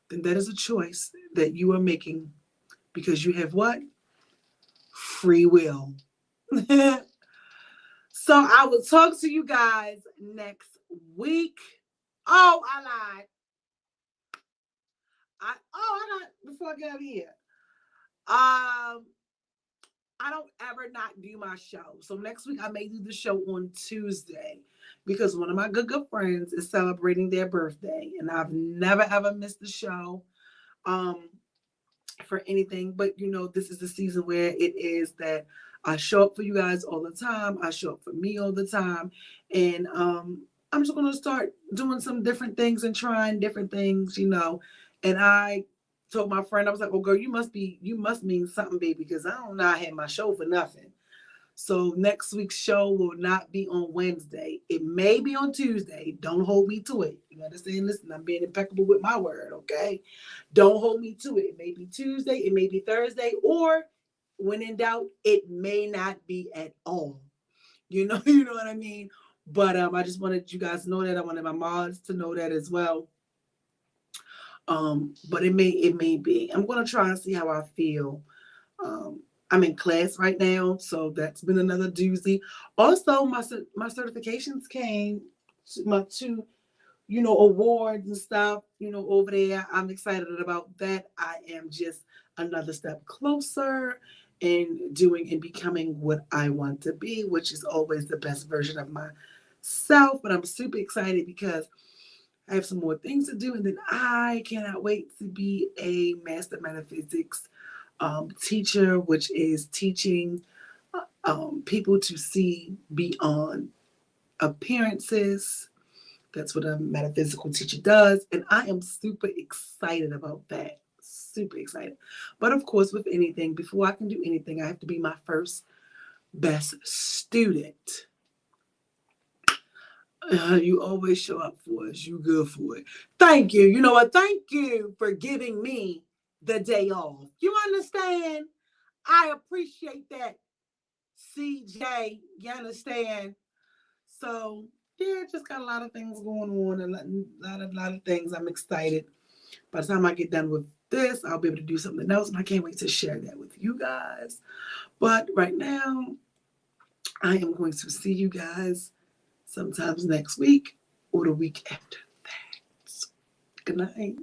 then that is a choice that you are making because you have what? Free will. So I will talk to you guys next week. Oh, I lied. Before I get out of here. I don't ever not do my show. So next week I may do the show on Tuesday because one of my good friends is celebrating their birthday, and I've never ever missed the show for anything. But this is the season where it is that I show up for you guys all the time. I show up for me all the time, and I'm just gonna start doing some different things and trying different things, And I told my friend, I was like, "Oh, girl, you must mean something, baby, because I don't know I had my show for nothing." So next week's show will not be on Wednesday. It may be on Tuesday. Don't hold me to it. You understand? Listen, I'm being impeccable with my word, okay? Don't hold me to it. It may be Tuesday, it may be Thursday, or when in doubt, it may not be at all. You know what I mean? But I just wanted you guys to know that. I wanted my mods to know that as well. But it may be. I'm gonna try and see how I feel. I'm in class right now, so that's been another doozy. Also, my certifications came, my two, awards and stuff, over there. I'm excited about that. I am just another step closer in doing and becoming what I want to be, which is always the best version of myself. But I'm super excited because I have some more things to do, and then I cannot wait to be a master metaphysics teacher, which is teaching people to see beyond appearances. That's what a metaphysical teacher does, and I am super excited about that. Super excited. But of course, with anything, before I can do anything, I have to be my first best student. You always show up for us. You good for it. Thank you. You know what? Thank you for giving me the day off. You understand? I appreciate that, CJ. You understand? So, yeah, just got a lot of things going on. A lot of things. I'm excited. By the time I get done with this, I'll be able to do something else. And I can't wait to share that with you guys. But right now, I am going to see you guys sometimes next week or the week after that. Good night.